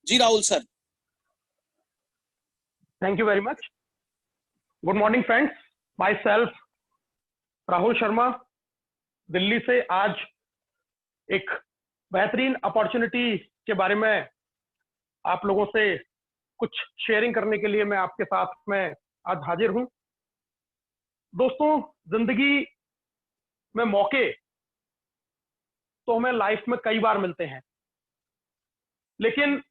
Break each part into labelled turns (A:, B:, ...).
A: Ji Rahul sir.
B: Thank you very much. Good morning friends, myself Rahul Sharma, Delhi से। आज एक बेहतरीन अपॉर्चुनिटी के बारे में आप लोगों से कुछ शेयरिंग करने के लिए मैं आपके साथ में आज हाजिर हूं। दोस्तों, जिंदगी में मौके तो हमें लाइफ में कई बार मिलते हैं, लेकिन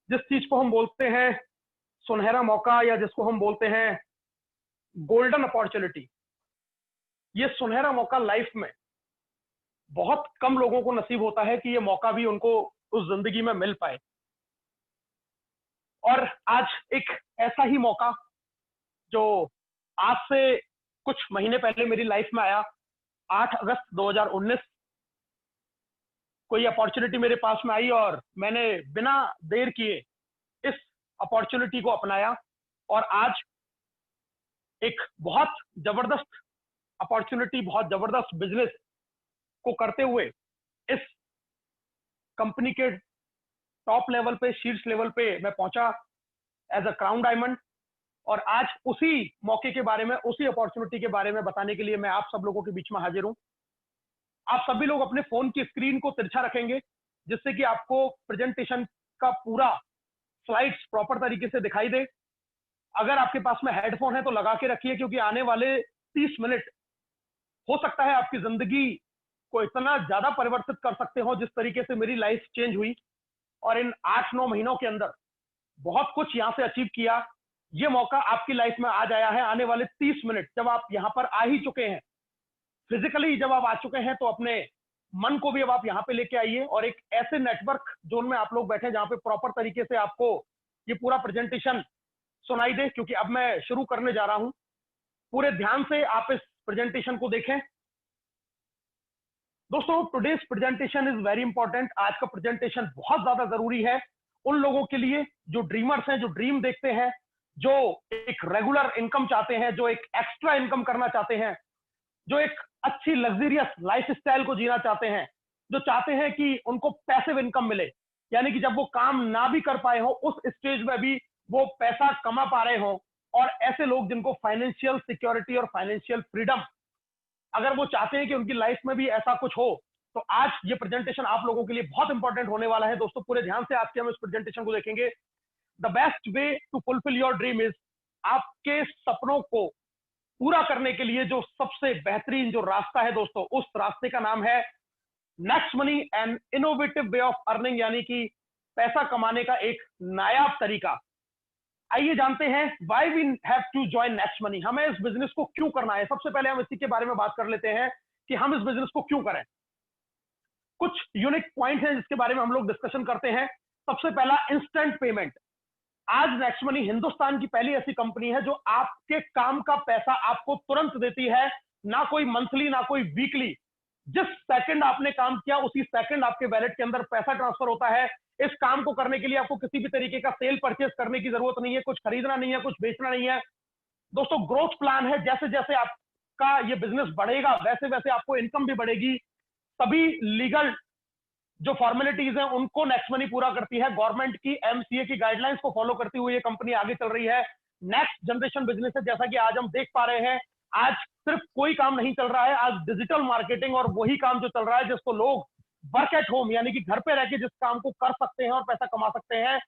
B: जिस चीज को हम बोलते हैं सुनहरा मौका या जिसको हम बोलते हैं गोल्डन अपॉर्चुनिटी, ये सुनहरा मौका लाइफ में बहुत कम लोगों को नसीब होता है कि ये मौका भी उनको उस जिंदगी में मिल पाए। और आज एक ऐसा ही मौका जो आज से कुछ महीने पहले मेरी लाइफ में आया, 8 अगस्त 2019 कोई अपॉर्चुनिटी मेरे पास में आई और मैंने बिना देर किए इस अपॉर्चुनिटी को अपनाया और आज एक बहुत जबरदस्त अपॉर्चुनिटी, बहुत जबरदस्त बिजनेस को करते हुए इस कंपनी के टॉप लेवल पे, शीर्ष लेवल पे मैं पहुंचा एज अ क्राउन डायमंड। और आज उसी मौके के बारे में, उसी अपॉर्चुनिटी के बारे में बताने के लिए मैं आप सब लोगों के बीच में हाजिर हूं। आप सभी लोग अपने फोन की स्क्रीन को तिरछा रखेंगे जिससे कि आपको प्रेजेंटेशन का पूरा स्लाइड्स प्रॉपर तरीके से दिखाई दे। अगर आपके पास में हेडफोन है तो लगा के रखिए, क्योंकि आने वाले 30 मिनट हो सकता है आपकी जिंदगी को इतना ज्यादा परिवर्तित कर सकते हो जिस तरीके से मेरी लाइफ चेंज हुई और इन 8-9 महीनों के अंदर बहुत कुछ यहां से अचीव किया। ये मौका आपकी लाइफ में आज आया है। आने वाले 30 मिनट जब आप यहां पर आ ही चुके हैं, फिजिकली जब आप आ चुके हैं, तो अपने मन को भी अब आप यहां पे लेके आइए और एक ऐसे नेटवर्क जोन में आप लोग बैठे जहां पे प्रॉपर तरीके से आपको ये पूरा प्रेजेंटेशन सुनाई दे, क्योंकि अब मैं शुरू करने जा रहा हूं। पूरे ध्यान से आप इस प्रेजेंटेशन को देखें। दोस्तों, today's presentation is very important. आज का प्रेजेंटेशन बहुत ज्यादा जरूरी है उन लोगों के लिए जो ड्रीमर्स हैं, जो ड्रीम देखते हैं, जो एक रेगुलर इनकम चाहते हैं, जो एक एक्स्ट्रा इनकम करना चाहते हैं, जो एक अच्छी लग्जरियस लाइफस्टाइल को जीना चाहते हैं, जो चाहते हैं कि उनको पैसिव इनकम मिले, यानी कि जब वो काम ना भी कर पाए हो उस स्टेज में भी वो पैसा कमा पा रहे हो। और ऐसे लोग जिनको फाइनेंशियल सिक्योरिटी और फाइनेंशियल फ्रीडम, अगर वो चाहते हैं कि उनकी लाइफ में भी ऐसा कुछ हो, तो आज ये प्रेजेंटेशन आप लोगों के लिए बहुत इंपॉर्टेंट होने वाला है। दोस्तों, पूरे ध्यान से आज के हम इस प्रेजेंटेशन को देखेंगे। The best way to fulfil your dream is, आपके सपनों को पूरा करने के लिए जो सबसे बेहतरीन जो रास्ता है दोस्तों, उस रास्ते का नाम है next money, and innovative way of earning, यानी कि पैसा कमाने का एक नायाब तरीका। आइए जानते हैं why we have to join next money, हमें इस बिजनेस को क्यों करना है। सबसे पहले हम इसी के बारे में बात कर लेते हैं कि हम इस बिजनेस को क्यों करें। कुछ यूनिक पॉइंट हैं जिसके बारे में हम लोग डिस्कशन करते हैं। सबसे पहला, इंस्टेंट पेमेंट। आज नेक्स्ट मनी हिंदुस्तान की पहली ऐसी कंपनी है जो आपके काम का पैसा आपको तुरंत देती है, ना कोई मंथली ना कोई वीकली। जिस सेकंड आपने काम किया उसी सेकंड आपके वैलेट के अंदर पैसा ट्रांसफर होता है। इस काम को करने के लिए आपको किसी भी तरीके का सेल परचेज करने की जरूरत नहीं है, कुछ खरीदना नहीं है, कुछ बेचना नहीं है। दोस्तों, ग्रोथ प्लान है। जैसे जैसे आपका ये बिजनेस बढ़ेगा वैसे वैसे आपको इनकम भी बढ़ेगी। सभी लीगल जो फॉर्मेलिटीज हैं उनको नेक्स्ट मनी पूरा करती है। गवर्नमेंट की एमसीए की गाइडलाइंस को फॉलो करती हुई ये कंपनी आगे चल रही है। नेक्स्ट जनरेशन बिजनेस है, जैसा कि आज हम देख पा रहे हैं। आज सिर्फ कोई काम नहीं चल रहा है, आज डिजिटल मार्केटिंग और वही काम जो चल रहा है जिसको लोग वर्क एट होम, यानी कि घर पे रह के जिस काम को कर सकते हैं और पैसा कमा सकते हैं।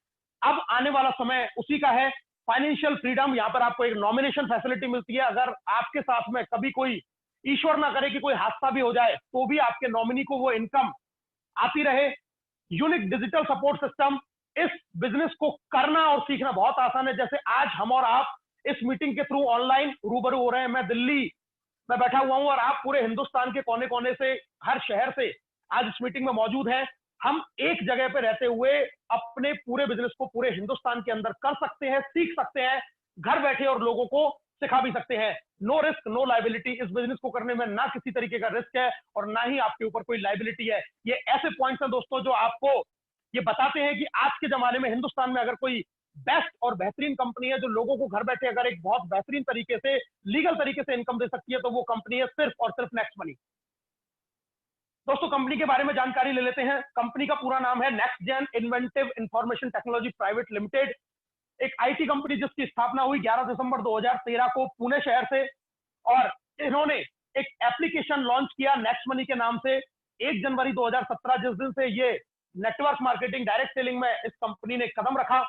B: अब आने वाला समय उसी का है। फाइनेंशियल फ्रीडम, यहाँ पर आपको एक नॉमिनेशन फैसिलिटी मिलती है। अगर आपके साथ में कभी कोई, ईश्वर ना करे कि कोई हादसा भी हो जाए, तो भी आपके नॉमिनी को वो इनकम आती रहे। Unique digital support system. इस बिजनेस को करना और सीखना बहुत आसान है। जैसे आज हम और आप इस मीटिंग के थ्रू ऑनलाइन रूबरू हो रहे हैं। मैं दिल्ली में बैठा हुआ हूं और आप पूरे हिंदुस्तान के कोने कोने से, हर शहर से आज इस मीटिंग में मौजूद हैं। हम एक जगह पे रहते हुए अपने पूरे बिजनेस को पूरे हिंदुस्तान के अंदर कर सकते हैं, सीख सकते हैं, घर बैठे, और लोगों को सिखा भी सकते हैं। No risk no liability. इस बिजनेस को करने में ना किसी तरीके का रिस्क है और ना ही आपके ऊपर कोई लाइबिलिटी है। ये ऐसे पॉइंट्स हैं दोस्तों जो आपको ये बताते हैं कि आज के जमाने में हिंदुस्तान में अगर कोई बेस्ट और बेहतरीन कंपनी है जो लोगों को घर बैठे अगर एक बहुत बेहतरीन तरीके से, लीगल तरीके से इनकम दे सकती है, तो वो कंपनी है सिर्फ और सिर्फ नेक्स्ट मनी। दोस्तों कंपनी के बारे में जानकारी ले लेते हैं। कंपनी का पूरा नाम है next gen inventive information technology private limited, एक आईटी कंपनी जिसकी स्थापना हुई 11 दिसंबर 2013 को पुणे शहर से। और इन्होंने एक एप्लीकेशन लॉन्च किया नेक्स्ट मनी के नाम से 1 जनवरी 2017, जिस दिन से ये नेटवर्क मार्केटिंग डायरेक्ट सेलिंग में इस कंपनी ने कदम रखा।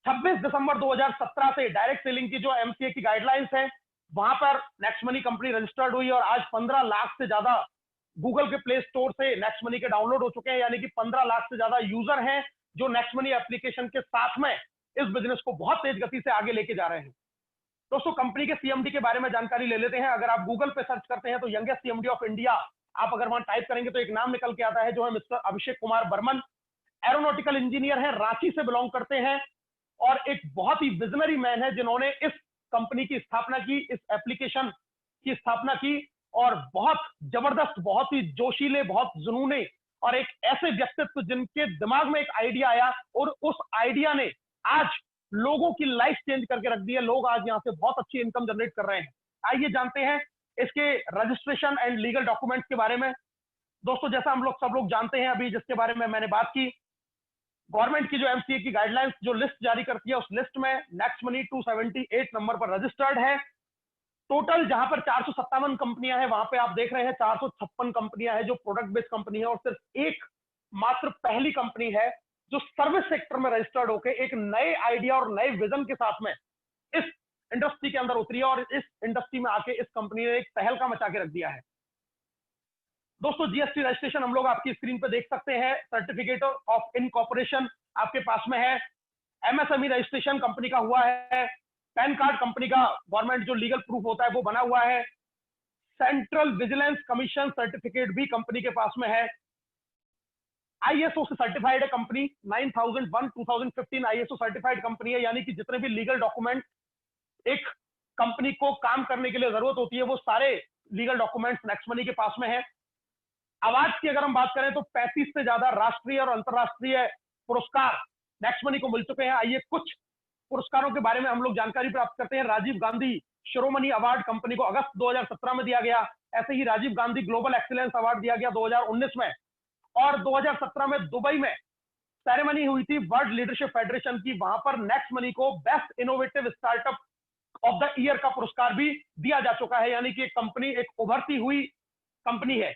B: 26 दिसंबर 2017 से डायरेक्ट सेलिंग की जो एमसीए की गाइडलाइंस है वहां पर नेक्स्ट मनी कंपनी रजिस्टर्ड हुई और आज 15 लाख से ज्यादा गूगल के प्ले स्टोर से नेक्स्ट मनी के डाउनलोड हो चुके हैं, यानी कि 15 लाख से ज्यादा यूजर हैं जो नेक्स्ट मनी एप्लीकेशन के साथ में इस बिजनेस को बहुत तेज गति से आगे लेके जा रहे हैं। दोस्तों कंपनी के सीएमडी के बारे में जानकारी ले लेते हैं। अगर आप गूगल पे सर्च करते हैं तो यंगेस्ट सीएमडी ऑफ इंडिया आप अगर वहां टाइप करेंगे तो एक नाम निकल के आता है जो है mister Abhishek Kumar Burman. Aeronautical engineer है, रांची से बिलोंग करते हैं और एक बहुत ही विजनरी मैन है जिन्होंने इस कंपनी की स्थापना की, इस एप्लीकेशन की स्थापना की और बहुत जबरदस्त, बहुत ही जोशीले, बहुत जुनूने और एक ऐसे व्यक्तित्व जिनके दिमाग में एक आइडिया आया और उस आइडिया ने आज लोगों की लाइफ चेंज करके रख दी है। लोग आज यहां से बहुत अच्छी इनकम जनरेट कर रहे हैं। आइए जानते हैं इसके रजिस्ट्रेशन एंड लीगल डॉक्यूमेंट्स के बारे में। दोस्तों जैसा हम लोग सब लोग जानते हैं, अभी जिसके बारे में मैंने बात की, गवर्नमेंट की जो एमसीए की गाइडलाइंस जो लिस्ट जारी करती है उस लिस्ट में नेक्स्ट मनी 278 नंबर पर रजिस्टर्ड है। टोटल जहां पर 457 कंपनियां हैं वहां पे आप देख रहे हैं 456 कंपनियां हैं जो प्रोडक्ट बेस्ड कंपनी है और सिर्फ एक मात्र पहली कंपनी है जो सर्विस सेक्टर में रजिस्टर्ड होकर एक नए आइडिया और नए विजन के साथ में इस इंडस्ट्री के अंदर उतरी है और इस इंडस्ट्री में आके इस कंपनी ने एक तहलका मचा के रख दिया है। दोस्तों जीएसटी रजिस्ट्रेशन हम लोग आपकी स्क्रीन पे देख सकते हैं। सर्टिफिकेट ऑफ इनकॉर्पोरेशन आपके पास में है। एमएसएमई रजिस्ट्रेशन कंपनी का हुआ है। पैन कार्ड कंपनी का गवर्नमेंट जो लीगल प्रूफ होता है वो बना हुआ है। सेंट्रल विजिलेंस कमीशन सर्टिफिकेट भी कंपनी के पास में है। आईएसओ से सर्टिफाइड है कंपनी, 9001 2015 आईएसओ सर्टिफाइड कंपनी है, यानी कि जितने भी लीगल डॉक्यूमेंट एक कंपनी को काम करने के लिए जरूरत होती है वो सारे लीगल डॉक्यूमेंट्स नेक्स्ट मनी के पास में है। अवार्ड की अगर हम बात करें तो 35 से ज्यादा राष्ट्रीय और अंतरराष्ट्रीय पुरस्कार नेक्स्ट मनी को मिल चुके हैं। आइए कुछ पुरस्कारों के बारे में हम लोग जानकारी प्राप्त करते हैं। राजीव गांधी शिरोमणि अवार्ड कंपनी को अगस्त 2017 में दिया गया। ऐसे ही Rajiv Gandhi global excellence award दिया गया 2019 में और 2017 में दुबई में सेरेमनी हुई थी वर्ल्ड लीडरशिप फेडरेशन की, वहां पर नेक्स्ट मनी को best innovative startup of the year का पुरस्कार भी दिया जा चुका है, यानी कि कंपनी एक उभरती हुई कंपनी है।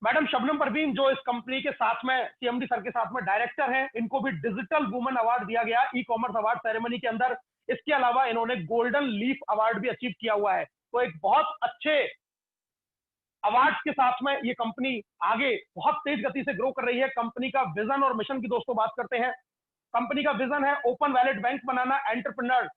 B: मैडम शबनम परवीन जो इस कंपनी के साथ में सीएमडी सर के साथ में डायरेक्टर हैं, इनको भी डिजिटल वुमन अवार्ड दिया गया ई कॉमर्स अवार्ड सेरेमनी के अंदर। इसके अलावा इन्होंने गोल्डन लीफ अवार्ड भी अचीव किया हुआ है। तो एक बहुत अच्छे अवार्ड के साथ में ये कंपनी आगे बहुत तेज गति से ग्रो कर रही है। कंपनी का विजन और मिशन की दोस्तों बात करते हैं। कंपनी का विजन है ओपन वैलेट बैंक बनाना, एंटरप्रेन्योर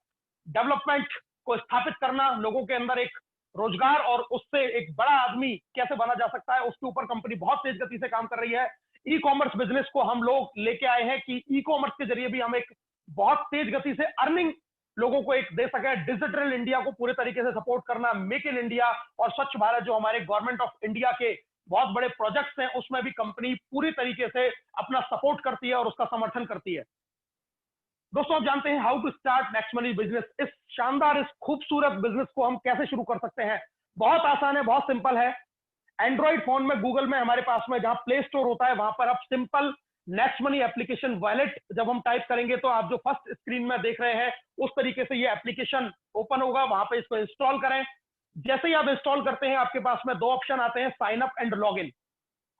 B: डेवलपमेंट को स्थापित करना, लोगों के अंदर एक रोजगार और उससे एक बड़ा आदमी कैसे बना जा सकता है उसके ऊपर कंपनी बहुत तेज गति से काम कर रही है। ई कॉमर्स बिजनेस को हम लोग लेके आए हैं कि ई कॉमर्स के जरिए भी हम एक बहुत तेज गति से अर्निंग लोगों को एक दे सके। डिजिटल इंडिया को पूरे तरीके से सपोर्ट करना, मेक इन इंडिया और स्वच्छ भारत जो हमारे गवर्नमेंट ऑफ इंडिया के बहुत बड़े प्रोजेक्ट्स हैं उसमें भी कंपनी पूरी तरीके से अपना सपोर्ट करती है और उसका समर्थन करती है। दोस्तों आप जानते हैं how to start next money business. इस शानदार, इस खूबसूरत बिजनेस को हम कैसे शुरू कर सकते हैं? बहुत आसान है, बहुत सिंपल है। एंड्रॉइड फोन में गूगल में हमारे पास में जहां प्ले स्टोर होता है वहां पर आप simple next money application wallet जब हम टाइप करेंगे तो आप जो फर्स्ट स्क्रीन में देख रहे हैं उस तरीके से ये एप्लीकेशन ओपन होगा। वहां पे इसको इंस्टॉल करें। जैसे ही आप इंस्टॉल करते हैं आपके पास में दो ऑप्शन आते हैं, sign up and log in.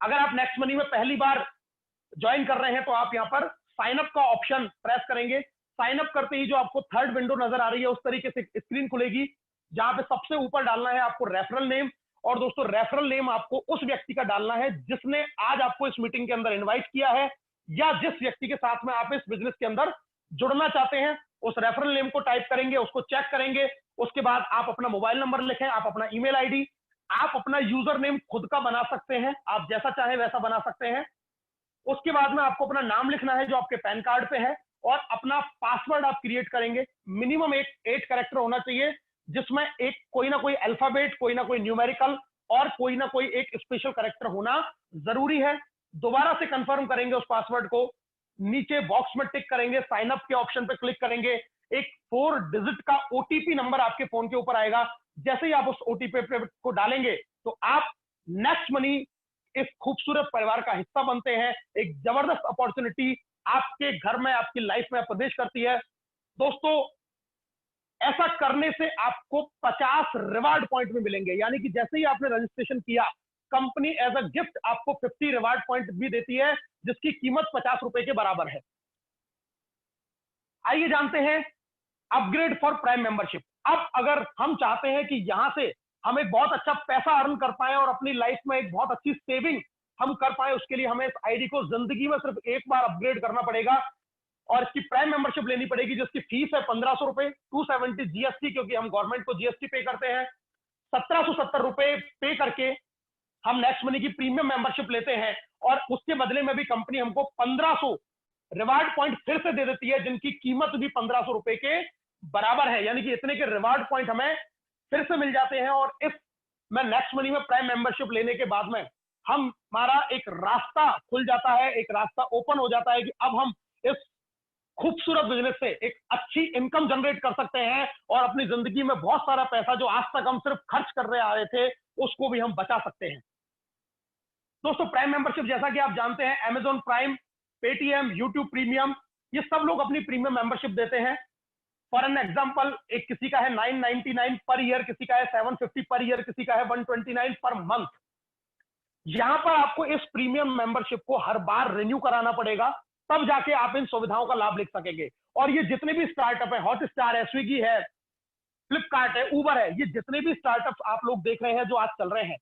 B: अगर आप नेक्स्ट मनी में पहली बार ज्वाइन कर रहे हैं तो आप यहाँ पर साइन अप का ऑप्शन प्रेस करेंगे। साइन अप करते ही जो आपको थर्ड विंडो नजर आ रही है उस तरीके से स्क्रीन खुलेगी जहां पे सबसे ऊपर डालना है आपको रेफरल नेम। और दोस्तों रेफरल नेम आपको उस व्यक्ति का डालना है जिसने आज आपको इस मीटिंग के अंदर इनवाइट किया है या जिस व्यक्ति के साथ में आप इस बिजनेस के अंदर जुड़ना चाहते हैं। उस रेफरल नेम को टाइप करेंगे, उसको चेक करेंगे। उसके बाद आप अपना मोबाइल नंबर लिखें, आप अपना ईमेल आईडी, आप अपना यूजर नेम खुद का बना सकते हैं, आप जैसा चाहे वैसा बना सकते हैं। उसके बाद में आपको अपना नाम लिखना है जो आपके पैन कार्ड पे है और अपना पासवर्ड आप क्रिएट करेंगे। मिनिमम एक 8 कैरेक्टर होना चाहिए जिसमें एक कोई ना कोई अल्फाबेट, कोई ना कोई न्यूमेरिकल और कोई ना कोई एक स्पेशल कैरेक्टर होना जरूरी है। दोबारा से कंफर्म करेंगे उस पासवर्ड को, नीचे बॉक्स में टिक करेंगे, साइन अप के ऑप्शन पे क्लिक करेंगे। एक 4 डिजिट का ओटीपी नंबर आपके फोन के ऊपर आएगा। जैसे ही आप उस ओटीपी को डालेंगे तो आप नेक्स्ट मनी इस खूबसूरत परिवार का हिस्सा बनते हैं। एक जबरदस्त अपॉर्चुनिटी आपके घर में, आपकी लाइफ में प्रवेश करती है। दोस्तों, ऐसा करने से आपको 50 रिवार्ड पॉइंट में मिलेंगे, यानी कि जैसे ही आपने रजिस्ट्रेशन किया, कंपनी एज अ गिफ्ट आपको 50 रिवार्ड पॉइंट भी देती है, जिसकी कीमत 50 रुपए के बराबर है। आइए जानते हैं अपग्रेड फॉर प्राइम मेंबरशिप। अब अगर हम चाहते हैं कि यहां से हम एक बहुत अच्छा पैसा अर्न कर पाए और अपनी लाइफ में एक बहुत अच्छी सेविंग हम कर पाए, उसके लिए हमें इस आईडी को जिंदगी में सिर्फ एक बार अपग्रेड करना पड़ेगा और इसकी प्राइम मेंबरशिप लेनी पड़ेगी, जिसकी फीस है 1500 रुपए, 270 जीएसटी, क्योंकि हम गवर्नमेंट को जीएसटी पे करते हैं। 1770 रुपए पे करके हम नेक्स्ट मनी की प्रीमियम मेंबरशिप लेते हैं और उसके बदले में भी कंपनी हमको 1500 रिवार्ड पॉइंट फिर से दे देती है, जिनकी कीमत भी 1500 रुपए के बराबर है। यानी कि इतने के रिवार्ड पॉइंट हमें फिर से मिल जाते हैं और इस मैं नेक्स्ट मनी में प्राइम मेंबरशिप लेने के बाद में हमारा एक रास्ता खुल जाता है, एक रास्ता ओपन हो जाता है कि अब हम इस खूबसूरत बिजनेस से एक अच्छी इनकम जनरेट कर सकते हैं और अपनी जिंदगी में बहुत सारा पैसा जो आज तक हम सिर्फ खर्च कर रहे आ रहे थे, उसको भी हम बचा सकते हैं। दोस्तों, प्राइम मेंबरशिप जैसा कि आप जानते हैं, Amazon prime, Paytm, YouTube premium, ये सब लोग अपनी प्रीमियम मेंबरशिप देते हैं। फॉर एन एग्जांपल, एक किसी का है 999 पर ईयर, किसी का है 750 पर ईयर, किसी का है 129 पर मंथ। यहां पर आपको इस प्रीमियम मेंबरशिप को हर बार रिन्यू कराना पड़ेगा, तब जाके आप इन सुविधाओं का लाभ ले सकेंगे। और ये जितने भी स्टार्टअप है, हॉटस्टार है, स्विगी है, फ्लिपकार्ट है, उबर है, ये जितने भी स्टार्टअप्स आप लोग देख रहे हैं जो आज चल रहे हैं,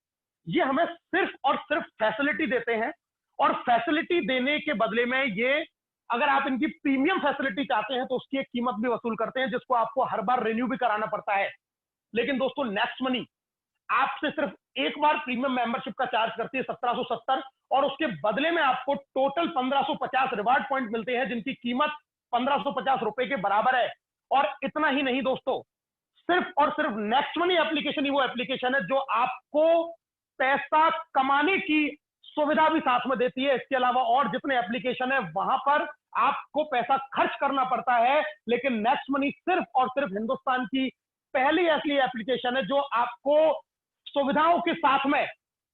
B: ये हमें सिर्फ और सिर्फ फैसिलिटी देते हैं और फैसिलिटी देने के बदले में ये, अगर आप इनकी प्रीमियम फैसिलिटी चाहते हैं तो उसकी एक कीमत भी वसूल करते हैं, जिसको आपको हर बार रिन्यू भी कराना पड़ता है। लेकिन दोस्तों, नेक्स्ट मनी आपसे सिर्फ एक बार प्रीमियम मेंबरशिप का चार्ज करती है 1770 और उसके बदले में आपको टोटल 1550 रिवार्ड पॉइंट मिलते हैं, जिनकी कीमत 1550 रुपए के बराबर है। और इतना ही नहीं दोस्तों, सिर्फ और सिर्फ नेक्स्ट मनी एप्लीकेशन ही वो एप्लीकेशन है जो आपको पैसा कमाने की सुविधा भी साथ में देती है। इसके अलावा और जितने एप्लीकेशन है वहां पर आपको पैसा खर्च करना पड़ता है, लेकिन नेक्स्ट मनी सिर्फ और सिर्फ हिंदुस्तान की पहली ऐसी एप्लीकेशन है जो आपको सुविधाओं के साथ में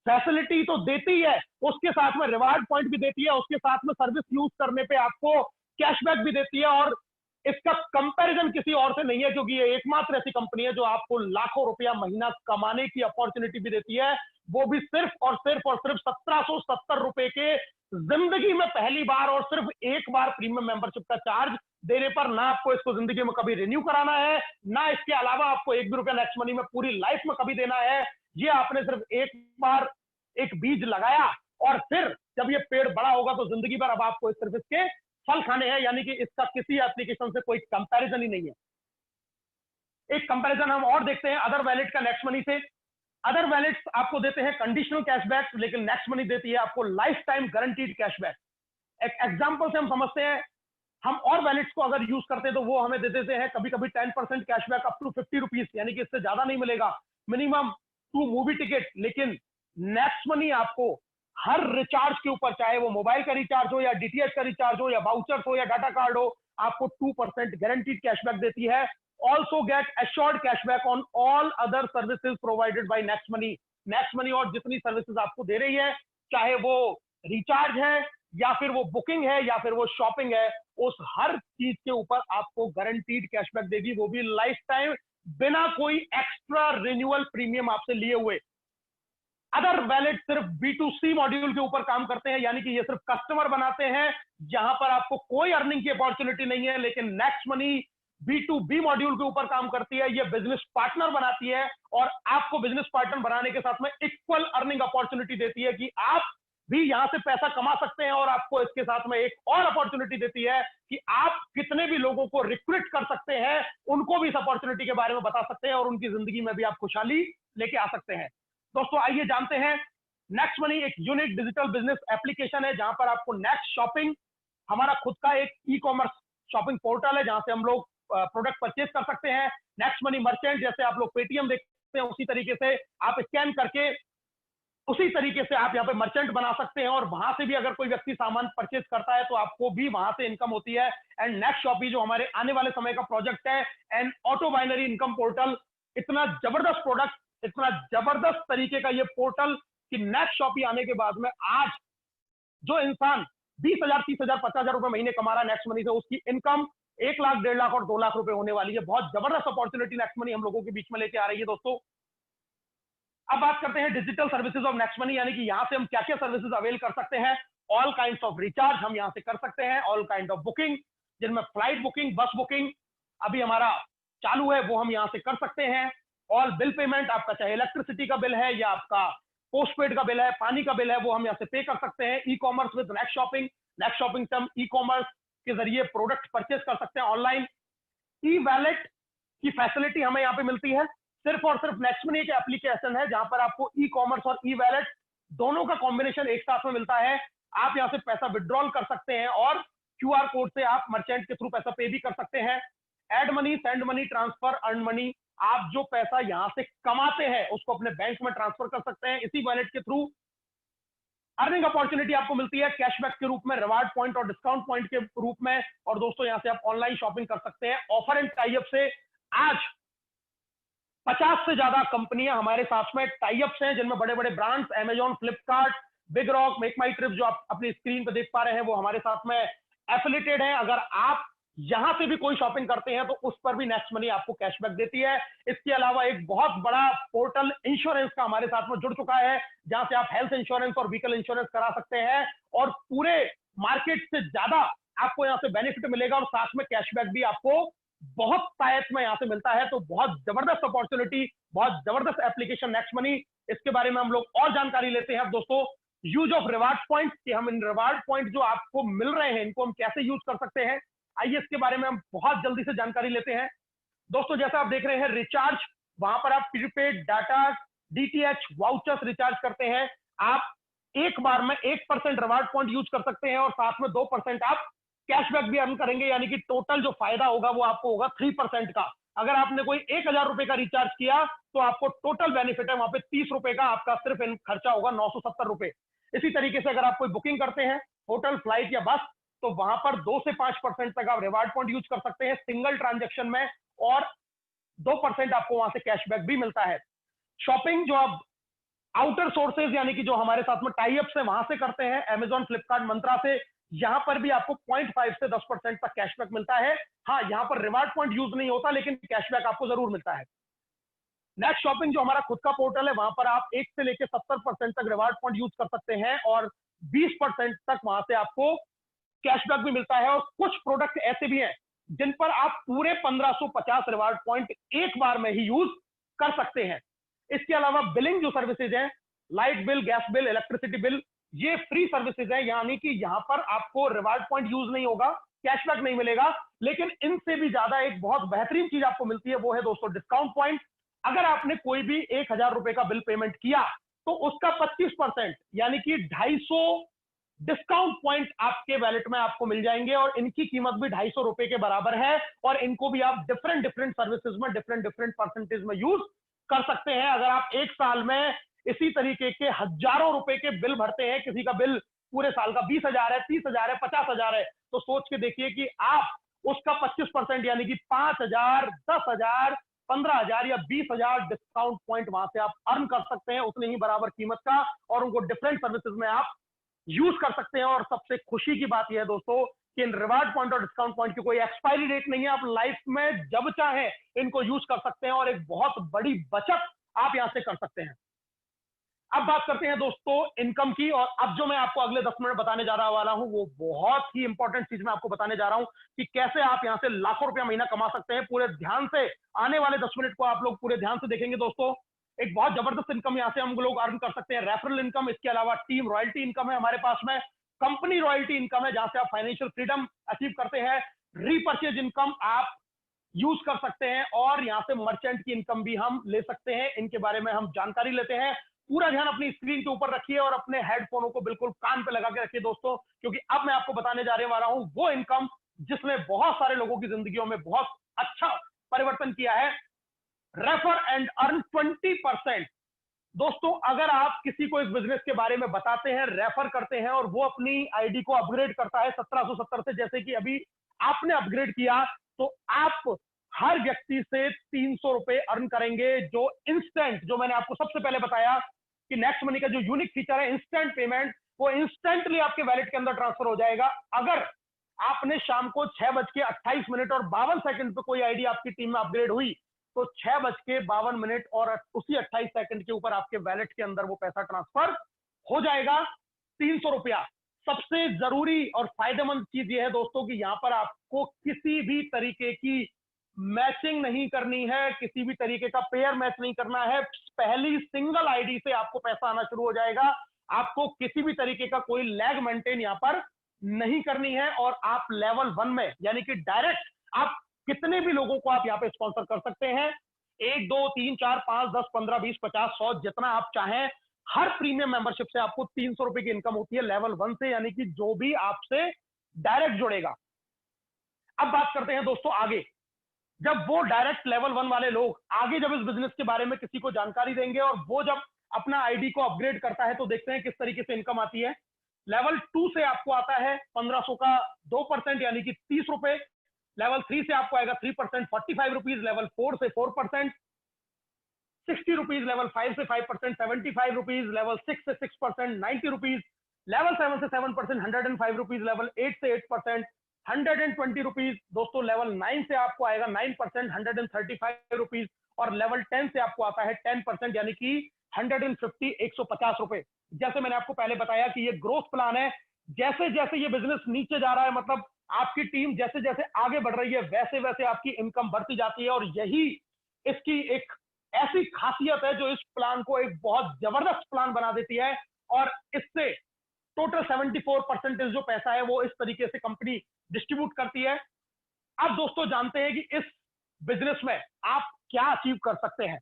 B: फैसिलिटी तो देती है, उसके साथ में रिवार्ड पॉइंट भी देती है, उसके साथ में सर्विस यूज करने पे आपको कैशबैक भी देती है। और इसका कंपैरिजन किसी और से नहीं है, क्योंकि ये एकमात्र ऐसी कंपनी है जो आपको लाखों रुपया महीना कमाने की अपॉर्चुनिटी भी देती है, वो भी सिर्फ और सिर्फ 1770 रुपए के, जिंदगी में पहली बार और सिर्फ एक बार प्रीमियम मेंबरशिप का चार्ज देने पर। ना आपको इसको जिंदगी में कभी रिन्यू कराना है, ना इसके अलावा आपको एक भी रुपया नेक्स्ट मनी में पूरी लाइफ में कभी देना है। ये आपने सिर्फ एक बार एक बीज लगाया और फिर जब ये पेड़ बड़ा होगा तो जिंदगी भर अब आपको इस सर्विस के फल खाने हैं, यानी कि इसका किसी एप्लीकेशन से कोई कंपैरिजन ही नहीं है। एक कंपैरिजन हम और देखते हैं अदर वैलेट का नेक्स्ट मनी से। अदर वैलेट्स आपको देते हैं कंडीशनल कैशबैक, लेकिन नेक्स्ट मनी देती है आपको लाइफ टाइम गारंटीड कैशबैक। एक एग्जांपल से हम समझते हैं, हम और वैलेट्स को अगर यूज करते हैं तो वो हमें दे देते हैं कभी कभी 10% कैशबैक अप टू 50 रुपीज, यानी कि इससे ज्यादा नहीं मिलेगा, मिनिमम 2 मूवी टिकट। लेकिन नेक्स्ट मनी आपको हर रिचार्ज के ऊपर, चाहे वो मोबाइल का रिचार्ज हो या डीटीएच का रिचार्ज हो या वाउचर्स हो या डाटा कार्ड हो, आपको 2% गारंटीड कैशबैक देती है। Also get assured cashback on all other services provided by next money. Next money और जितनी सर्विसेज आपको दे रही है, चाहे वो रिचार्ज है या फिर वो बुकिंग है या फिर वो शॉपिंग है, उस हर चीज के ऊपर आपको गारंटीड कैशबैक देगी, वो भी लाइफ टाइम, बिना कोई एक्स्ट्रा रिन्यूअल प्रीमियम आपसे लिए हुए। अदर वैलेट सिर्फ B2C मॉड्यूल के ऊपर काम करते हैं, यानी कि ये सिर्फ कस्टमर बनाते हैं, जहां पर आपको कोई अर्निंग की अपॉर्चुनिटी नहीं है। लेकिन नेक्स्ट मनी B2B मॉड्यूल के ऊपर काम करती है, ये बिजनेस पार्टनर बनाती है और आपको बिजनेस पार्टनर बनाने के साथ में इक्वल अर्निंग अपॉर्चुनिटी देती है कि आप भी यहां से पैसा कमा सकते हैं। और आपको इसके साथ में एक और अपॉर्चुनिटी देती है कि आप कितने भी लोगों को रिक्रूट कर सकते हैं, उनको भी इस अपॉर्चुनिटी के बारे में बता सकते हैं और उनकी जिंदगी में भी आप खुशहाली लेके आ सकते हैं। दोस्तों, आइए जानते हैं, नेक्स्ट मनी एक यूनिक डिजिटल बिजनेस एप्लीकेशन है जहां पर आपको नेक्स्ट शॉपिंग, हमारा खुद का एक ई कॉमर्स शॉपिंग पोर्टल है जहां से हम लोग प्रोडक्ट परचेज कर सकते हैं। नेक्स्ट मनी मर्चेंट, जैसे आप लोग पेटीएम देखते हैं उसी तरीके से आप स्कैन करके उसी तरीके से आप यहाँ पे मर्चेंट बना सकते हैं और वहां से भी अगर कोई व्यक्ति सामान परचेज करता है तो आपको भी वहां से इनकम होती है। एंड नेक्स्ट शॉपी जो हमारे आने वाले समय का प्रोजेक्ट है, and auto binary income portal, इतना जबरदस्त प्रोडक्ट, इतना जबरदस्त तरीके का ये पोर्टल कि नेक्स्ट शॉपी आने के बाद में आज जो इंसान 20,000, 30,000, 50,000 रुपए महीने कमा रहा है नेक्स्ट मनी से, उसकी इनकम 1 लाख, 1.5 लाख और 2 लाख रुपए होने वाली है। बहुत जबरदस्त अपॉर्चुनिटी नेक्स्ट मनी हम लोगों के बीच में लेके आ रही है दोस्तों। अब बात करते हैं digital services of next money, यानी कि यहां से हम क्या क्या सर्विसेज अवेल कर सकते हैं। ऑल काइंड ऑफ रिचार्ज हम यहां से कर सकते हैं, ऑल काइंड ऑफ बुकिंग, जिनमें फ्लाइट बुकिंग, बस बुकिंग अभी हमारा चालू है, वो हम यहां से कर सकते हैं। ऑल बिल पेमेंट, आपका चाहे इलेक्ट्रिसिटी का बिल है या आपका पोस्टपेड का बिल है, पानी का बिल है, वो हम यहाँ से पे कर सकते हैं। E commerce with next shopping, next shopping से हम ई कॉमर्स के जरिए प्रोडक्ट परचेज कर सकते हैं ऑनलाइन। ई वैलेट की फैसिलिटी हमें यहाँ पे मिलती है। सिर्फ और सिर्फ नेक्स्ट मनी एक एप्लीकेशन है जहां पर आपको ई कॉमर्स और ई वैलेट दोनों का कॉम्बिनेशन एक साथ में मिलता है। आप यहाँ से पैसा विड्रॉल कर सकते हैं और क्यूआर कोड से आप मर्चेंट के थ्रू पैसा पे भी कर सकते हैं। Add money, send money, transfer, earn money, आप जो पैसा यहां से कमाते हैं उसको अपने बैंक में ट्रांसफर कर सकते हैं इसी वॉलेट के थ्रू। अर्निंग अपॉर्चुनिटी आपको मिलती है कैशबैक के रूप में, रिवार्ड पॉइंट और डिस्काउंट पॉइंट के रूप में। और दोस्तों यहां से आप ऑनलाइन शॉपिंग कर सकते हैं ऑफर एंड टाई अप से। आज 50 से ज्यादा कंपनियां हमारे साथ में टाई अप्स हैं, जिनमें बड़े बड़े brands Amazon, Flipkart, big rock, make my trip, जो आप अपनी स्क्रीन पर देख पा रहे हैं, वो हमारे साथ में एफिलिएटेड है। अगर आप यहां से भी कोई शॉपिंग करते हैं तो उस पर भी नेक्स्ट मनी आपको कैशबैक देती है। इसके अलावा एक बहुत बड़ा पोर्टल इंश्योरेंस का हमारे साथ में जुड़ चुका है, जहां से आप हेल्थ इंश्योरेंस और व्हीकल इंश्योरेंस करा सकते हैं और पूरे मार्केट से ज्यादा आपको यहां से बेनिफिट मिलेगा और साथ में कैशबैक भी आपको बहुत तायत में यहां से मिलता है। तो बहुत जबरदस्त अपॉर्चुनिटी, बहुत जबरदस्त एप्लीकेशन नेक्स्ट मनी। इसके बारे में हम लोग और जानकारी लेते हैं अब दोस्तों। यूज ऑफ रिवार्ड पॉइंट, कि हम इन रिवार्ड पॉइंट जो आपको मिल रहे हैं इनको हम कैसे यूज कर सकते हैं, आइए इसके बारे में हम बहुत जल्दी से जानकारी लेते हैं दोस्तों। जैसा आप देख रहे हैं रिचार्ज, वहां पर आप prepaid, data, DTH, vouchers recharge करते हैं। आप एक बार में 1% रिवार्ड पॉइंट यूज कर सकते हैं और साथ में 2% आप कैशबैक भी अर्न करेंगे, यानी कि टोटल जो फायदा होगा वो आपको होगा 3% का। अगर आपने कोई 1,000 रुपए का रिचार्ज किया तो आपको टोटल बेनिफिट है वहां पे 30 रुपए का, आपका सिर्फ खर्चा होगा 970 रुपए। इसी तरीके से अगर आप कोई बुकिंग करते हैं होटल, फ्लाइट या बस, तो वहां पर 2 से 5% तक आप रिवार्ड पॉइंट यूज कर सकते हैं सिंगल ट्रांजेक्शन में और 2% आपको वहां से कैशबैक भी मिलता है। शॉपिंग जो आप आउटर सोर्सेज यानी कि जो हमारे साथ में टाई अप्स है वहां से करते हैं, अमेजॉन, फ्लिपकार्ट, मंत्रा से, यहां पर भी आपको 0.5 से 10% तक कैशबैक मिलता है। हाँ, यहां पर रिवार्ड पॉइंट यूज नहीं होता लेकिन कैशबैक आपको जरूर मिलता है। नेक्स्ट शॉपिंग जो हमारा खुद का पोर्टल है, वहां पर आप 1 से लेकर 70% तक रिवार्ड पॉइंट यूज कर सकते हैं और 20% तक वहां से आपको कैशबैक भी मिलता है। और कुछ प्रोडक्ट ऐसे भी हैं जिन पर आप पूरे 1550 रिवार्ड पॉइंट एक बार में ही यूज कर सकते हैं। इसके अलावा बिलिंग जो सर्विसेज हैं, light bill, gas bill, electricity bill, ये फ्री सर्विसेज है, यानी कि यहां पर आपको रिवार्ड पॉइंट यूज नहीं होगा, कैशबैक नहीं मिलेगा। लेकिन इनसे भी ज्यादा एक बहुत बेहतरीन चीज आपको मिलती है, वो है दोस्तों डिस्काउंट पॉइंट। अगर आपने कोई भी 1,000 रुपए का बिल पेमेंट किया तो उसका 25% यानी कि 250 डिस्काउंट पॉइंट आपके वैलेट में आपको मिल जाएंगे और इनकी कीमत भी 250 रुपए के बराबर है और इनको भी आप डिफरेंट डिफरेंट सर्विसेज में डिफरेंट परसेंटेज में यूज कर सकते हैं। अगर आप एक साल में इसी तरीके के हजारों रुपए के बिल भरते हैं, किसी का बिल पूरे साल का 20,000 है, 30,000 है, 50,000 है, तो सोच के देखिए कि आप उसका 25% यानी कि 5,000, 10,000, 15,000 या 20,000 डिस्काउंट पॉइंट वहां से आप अर्न कर सकते हैं उतने ही बराबर कीमत का और उनको डिफरेंट सर्विसेज में आप यूज कर सकते हैं। और सबसे खुशी की बात यह है दोस्तों कि इन रिवार्ड पॉइंट और डिस्काउंट पॉइंट की कोई एक्सपायरी डेट नहीं है, आप लाइफ में जब चाहे इनको यूज कर सकते हैं और एक बहुत बड़ी बचत आप यहां से कर सकते हैं। अब बात करते हैं दोस्तों इनकम की, और अब जो मैं आपको अगले 10 मिनट बताने जा रहा वाला हूं वो बहुत ही इंपॉर्टेंट चीज मैं आपको बताने जा रहा हूं कि कैसे आप यहां से लाखों रुपया महीना कमा सकते हैं। पूरे ध्यान से आने वाले 10 मिनट को आप लोग पूरे ध्यान से देखेंगे दोस्तों। एक बहुत जबरदस्त इनकम यहां से हम लोग अर्न कर सकते हैं, रेफरल इनकम। इसके अलावा टीम रॉयल्टी इनकम है हमारे पास में, कंपनी रॉयल्टी इनकम है जहां से आप फाइनेंशियल फ्रीडम अचीव करते हैं, रीपर्चेज इनकम आप यूज कर सकते हैं और यहां से मर्चेंट की इनकम भी हम ले सकते हैं। इनके बारे में हम जानकारी लेते हैं। पूरा ध्यान अपनी स्क्रीन के ऊपर रखिए और अपने हेडफोनों को बिल्कुल कान पे लगा के रखिए दोस्तों, क्योंकि अब मैं आपको बताने जा रहे वाला हूं वो इनकम जिसने बहुत सारे लोगों की जिंदगियों में बहुत अच्छा परिवर्तन किया है। Refer and earn 20%। दोस्तों अगर आप किसी को इस बिजनेस के बारे में बताते हैं, रेफर करते हैं और वो अपनी आईडी को अपग्रेड करता है 1770 से, जैसे कि अभी आपने अपग्रेड किया, तो आप हर व्यक्ति से 300 रुपए अर्न करेंगे, जो इंस्टेंट, जो मैंने आपको सबसे पहले बताया कि नेक्स्ट मनी का जो यूनिक फीचर है इंस्टेंट पेमेंट, वो इंस्टेंटली आपके वैलेट के अंदर ट्रांसफर हो जाएगा। अगर आपने शाम को 6:28 और 52 सेकंड पे कोई आईडी आपकी टीम में अपग्रेड हुई, तो 6:52 और उसी 28 सेकंड के ऊपर आपके वैलेट के अंदर वो पैसा ट्रांसफर हो जाएगा, 300 रुपया। सबसे जरूरी और फायदेमंद चीज ये है दोस्तों कि यहां पर आपको किसी भी तरीके की मैचिंग नहीं करनी है, किसी भी तरीके का पेयर मैच नहीं करना है। पहली सिंगल आईडी से आपको पैसा आना शुरू हो जाएगा। आपको किसी भी तरीके का कोई लैग मेंटेन यहां पर नहीं करनी है, और आप लेवल 1 में यानी कि डायरेक्ट आप कितने भी लोगों को आप यहां पे स्पॉन्सर कर सकते हैं, 1 2 3 4 5 10 15 20 50 100 जितना आप चाहें। हर प्रीमियम मेंबरशिप से आपको 300 रुपए की इनकम होती है लेवल 1 से, यानी कि जो भी आपसे डायरेक्ट जुड़ेगा। अब बात करते हैं दोस्तों आगे। जब वो डायरेक्ट लेवल 1 वाले लोग आगे जब इस बिजनेस के बारे में किसी को जानकारी देंगे और वो जब अपना आईडी को अपग्रेड करता है, तो देखते हैं किस तरीके से इनकम आती है। लेवल 2 से आपको आता है 1500 का 2% यानी कि 30 रुपए। लेवल 3 से आपको आएगा 3% 45 रुपीज। लेवल 4 से 4% 60 रुपीज। लेवल 5 से 5% 75 रुपीज। लेवल 6 से 6% 90 रुपीज। लेवल 7 से 7% 105 रुपीज। लेवल 8 से 8% 120 रुपीज। दोस्तों लेवल 9 से आपको आएगा 9% 135 रुपीज। और लेवल 10 से आपको आता है 10% यानी कि 150 150 रुपए। जैसे मैंने आपको पहले बताया कि ये ग्रोथ प्लान है। जैसे जैसे ये बिजनेस नीचे जा रहा है, मतलब आपकी टीम जैसे जैसे आगे बढ़ रही है, वैसे वैसे आपकी इनकम बढ़ती जाती है। और यही इसकी एक ऐसी खासियत है जो इस प्लान को एक बहुत जबरदस्त प्लान बना देती है। और इससे टोटल 74% जो पैसा है वो इस तरीके से कंपनी डिस्ट्रीब्यूट करती है। अब दोस्तों जानते हैं कि इस बिजनेस में आप क्या अचीव कर सकते हैं।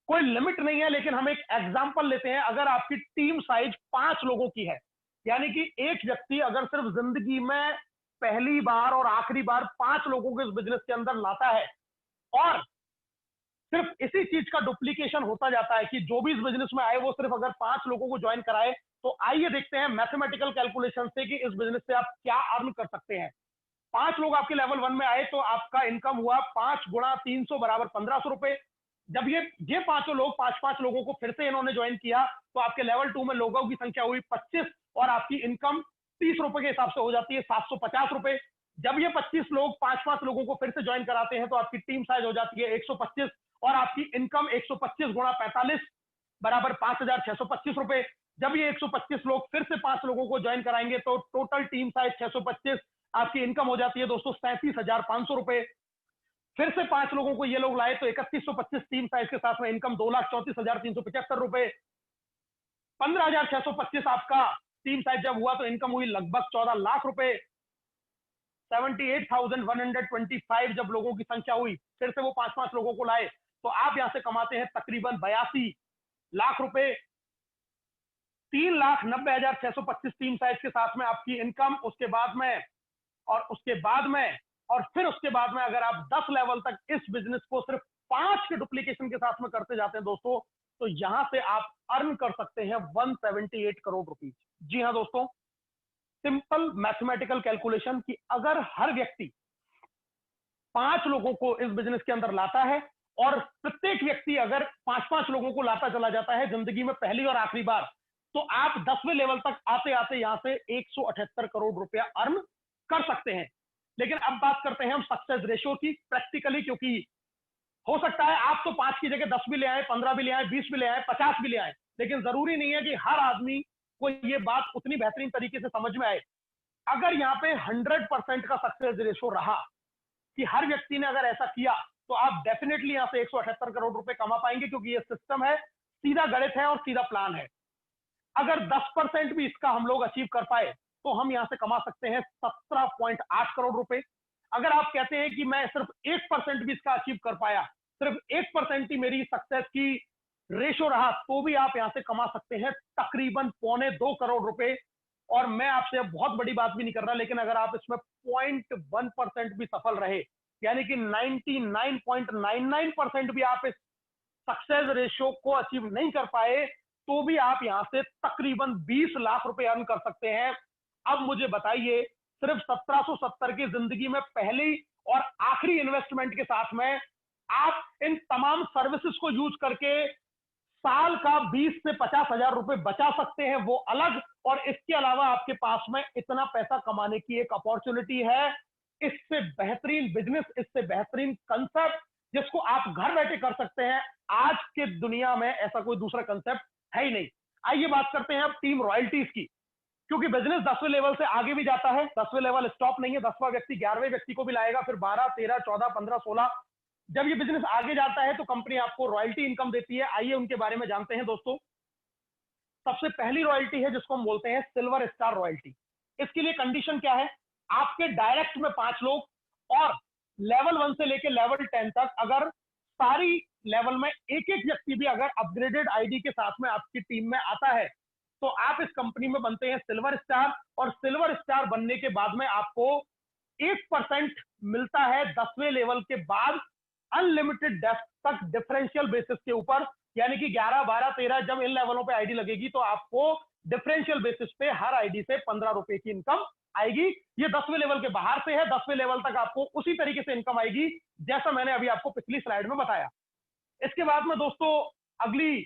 B: कोई लिमिट नहीं है, लेकिन हम एक एग्जांपल लेते हैं। अगर आपकी टीम साइज 5 लोगों की है, यानी कि एक व्यक्ति अगर सिर्फ जिंदगी में पहली बार और आखिरी बार 5 लोगों को इस बिजनेस के अंदर लाता है, और सिर्फ इसी चीज का डुप्लीकेशन होता जाता है कि जो भी इस बिजनेस में आए वो सिर्फ अगर 5 लोगों को ज्वाइन कराए, तो आइए देखते हैं मैथमेटिकल कैलकुलेशन से कि इस बिजनेस से आप क्या अर्न कर सकते हैं। 5 लोग आपके लेवल 1 में आए तो आपका इनकम हुआ 5 गुणा 300 बराबर 1500 रुपए। जब ये पांचों लोग 5-5 लोगों को फिर से इन्होंने ज्वाइन किया, तो आपके लेवल 2 में लोगों की संख्या हुई 25, और आपकी इनकम 30 रुपए के हिसाब से हो जाती है 750 रुपए। जब ये 25 लोग 5-5 लोगों को फिर से ज्वाइन कराते हैं, तो आपकी टीम साइज हो जाती है 125, और आपकी इनकम 125 गुणा 45 बराबर 5625 रुपए। जब ये 125 लोग फिर से 5 लोगों को ज्वाइन कराएंगे, तो टोटल टीम साइज 625, आपकी इनकम हो जाती है दोस्तों 37,500 रुपए। फिर से 5 लोगों को ये लोग लाए तो 3125 टीम साइज के साथ में इनकम 2,34,375 रुपए। 15,625 आपका टीम साइज जब हुआ तो इनकम हुई लगभग 14 लाख रुपए। 78,125 जब लोगों की संख्या हुई, फिर से वो 5-5 लोगों को लाए, तो आप यहां से कमाते हैं तकरीबन 82 लाख रुपए। 3,90,625 टीम साइज के साथ में आपकी इनकम। उसके बाद में और फिर उसके बाद में अगर आप 10 लेवल तक इस बिजनेस को सिर्फ 5 के डुप्लीकेशन के साथ में करते जाते हैं दोस्तों, तो यहां से आप अर्न कर सकते हैं 178 करोड़ रुपीज। जी हां दोस्तों, सिंपल मैथमेटिकल कैलकुलेशन कि अगर हर व्यक्ति 5 लोगों को इस बिजनेस के अंदर लाता है, और प्रत्येक व्यक्ति अगर 5-5 लोगों को लाता चला जाता है जिंदगी में पहली और आखिरी बार, तो आप 10वें लेवल तक आते आते यहां से 178 करोड़ रुपया अर्न कर सकते हैं। लेकिन अब बात करते हैं हम सक्सेस रेशियो की प्रैक्टिकली, क्योंकि हो सकता है आप तो 5 की जगह 10 भी ले आए, 15 भी ले आए, 20 भी ले आए, 50 भी ले आए, लेकिन जरूरी नहीं है कि हर आदमी को ये बात उतनी बेहतरीन तरीके से समझ में आए। अगर यहाँ पे 100% का सक्सेस रेशियो रहा कि हर व्यक्ति ने अगर ऐसा किया, तो आप डेफिनेटली यहां से 178 करोड़ रुपए कमा पाएंगे, क्योंकि ये सिस्टम है, सीधा गणित है और सीधा प्लान है। अगर 10% भी इसका हम लोग अचीव कर पाए, तो हम यहां से कमा सकते हैं 17.8 करोड़ रुपए। अगर आप कहते हैं कि मैं सिर्फ 1% भी इसका अचीव कर पाया, सिर्फ 1% ही मेरी सक्सेस की रेशो रहा, तो भी आप यहां से कमा सकते हैं तकरीबन 2.25 करोड़ रुपए। और मैं आपसे बहुत बड़ी बात भी नहीं कर रहा, लेकिन अगर आप इसमें 0.1% भी सफल रहे, यानी कि 99.99% भी आप इस सक्सेस रेशियो को अचीव नहीं कर पाए, तो भी आप यहां से तकरीबन 20 लाख रुपए अर्न कर सकते हैं। अब मुझे बताइए, सिर्फ 1770 की जिंदगी में पहली और आखिरी इन्वेस्टमेंट के साथ में आप इन तमाम सर्विसेज को यूज करके साल का 20 से 50 हजार रुपए बचा सकते हैं, वो अलग। और इसके अलावा आपके पास में इतना पैसा कमाने की एक अपॉर्चुनिटी है। इससे बेहतरीन बिजनेस, इससे बेहतरीन कंसेप्ट जिसको आप घर बैठे कर सकते हैं, आज के दुनिया में ऐसा कोई दूसरा कंसेप्ट है ही नहीं। आइए बात करते हैं अब टीम रॉयल्टीज की, क्योंकि बिजनेस 10वें लेवल से आगे भी जाता है। 10वें लेवल स्टॉप नहीं है, 10वां व्यक्ति 11वें व्यक्ति को भी लाएगा, फिर 12, 13, 14, 15, 16। जब ये बिजनेस आगे जाता है तो कंपनी आपको रॉयल्टी इनकम देती है। आइए उनके बारे में जानते हैं दोस्तों। सबसे पहली रॉयल्टी है जिसको हम बोलते हैं सिल्वर स्टार रॉयल्टी। इसके लिए कंडीशन क्या है? आपके डायरेक्ट में 5 लोग और लेवल 1 से लेकर लेवल 10 तक अगर सारी लेवल में एक एक व्यक्ति भी अगर अपग्रेडेड आईडी के साथ में आपकी टीम में आता है तो आप इस कंपनी में बनते हैं सिल्वर स्टार। और सिल्वर स्टार बनने के बाद में आपको 1% मिलता है 10वें लेवल के बाद अनलिमिटेड डेप्थ तक डिफरेंशियल बेसिस के ऊपर। यानी कि 11, 12, 13 जब इन लेवलों पे आईडी लगेगी तो आपको डिफरेंशियल बेसिस पे हर आईडी से 15 रुपए की इनकम आएगी। ये 10वें लेवल के बाहर से है। 10वें लेवल तक आपको उसी तरीके से इनकम आएगी जैसा मैंने अभी आपको पिछली स्लाइड में बताया। इसके बाद में दोस्तों अगली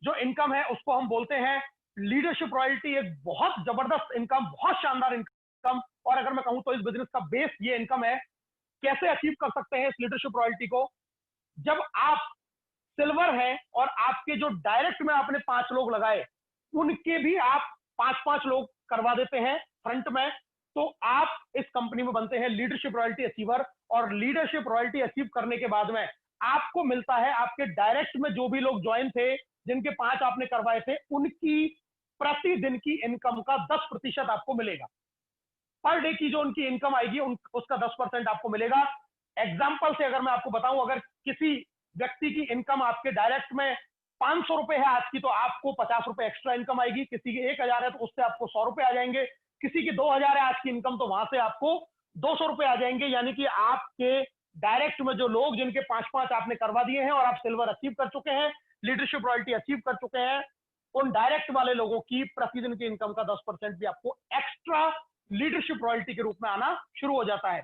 B: जो इनकम है उसको हम बोलते हैं लीडरशिप रॉयल्टी। एक बहुत जबरदस्त इनकम, बहुत शानदार इनकम। और अगर मैं कहूं तो इस बिजनेस का बेस ये इनकम है। कैसे अचीव कर सकते हैं इस लीडरशिप रॉयल्टी को? जब आप सिल्वर है और आपके जो डायरेक्ट में आपने 5 लोग लगाए उनके भी आप 5-5 लोग करवा देते हैं फ्रंट में, तो आप इस कंपनी में बनते हैं लीडरशिप रॉयल्टी अचीवर। और लीडरशिप रॉयल्टी अचीव करने के बाद में आपको मिलता है आपके डायरेक्ट में जो भी लोग ज्वाइन थे, जिनके 5 आपने करवाए थे, उनकी प्रतिदिन की इनकम का 10% आपको मिलेगा। पर डे की जो उनकी इनकम आएगी उसका 10% आपको मिलेगा। एग्जाम्पल से अगर मैं आपको बताऊं, अगर किसी व्यक्ति की इनकम आपके डायरेक्ट में 500 रुपए है आज की, तो आपको 50 रुपए एक्स्ट्रा इनकम आएगी। किसी की 1000 है तो उससे आपको 100 रुपए आ जाएंगे। किसी की 2000 है आज की इनकम तो वहां से आपको 200 रुपए आ जाएंगे। यानी कि आपके डायरेक्ट में जो लोग जिनके 5-5 आपने करवा दिए हैं और आप सिल्वर अचीव कर चुके हैं, लीडरशिप रॉयल्टी अचीव कर चुके हैं, उन डायरेक्ट वाले लोगों की प्रतिदिन की इनकम का 10% भी आपको एक्स्ट्रा लीडरशिप रॉयल्टी के रूप में आना शुरू हो जाता है।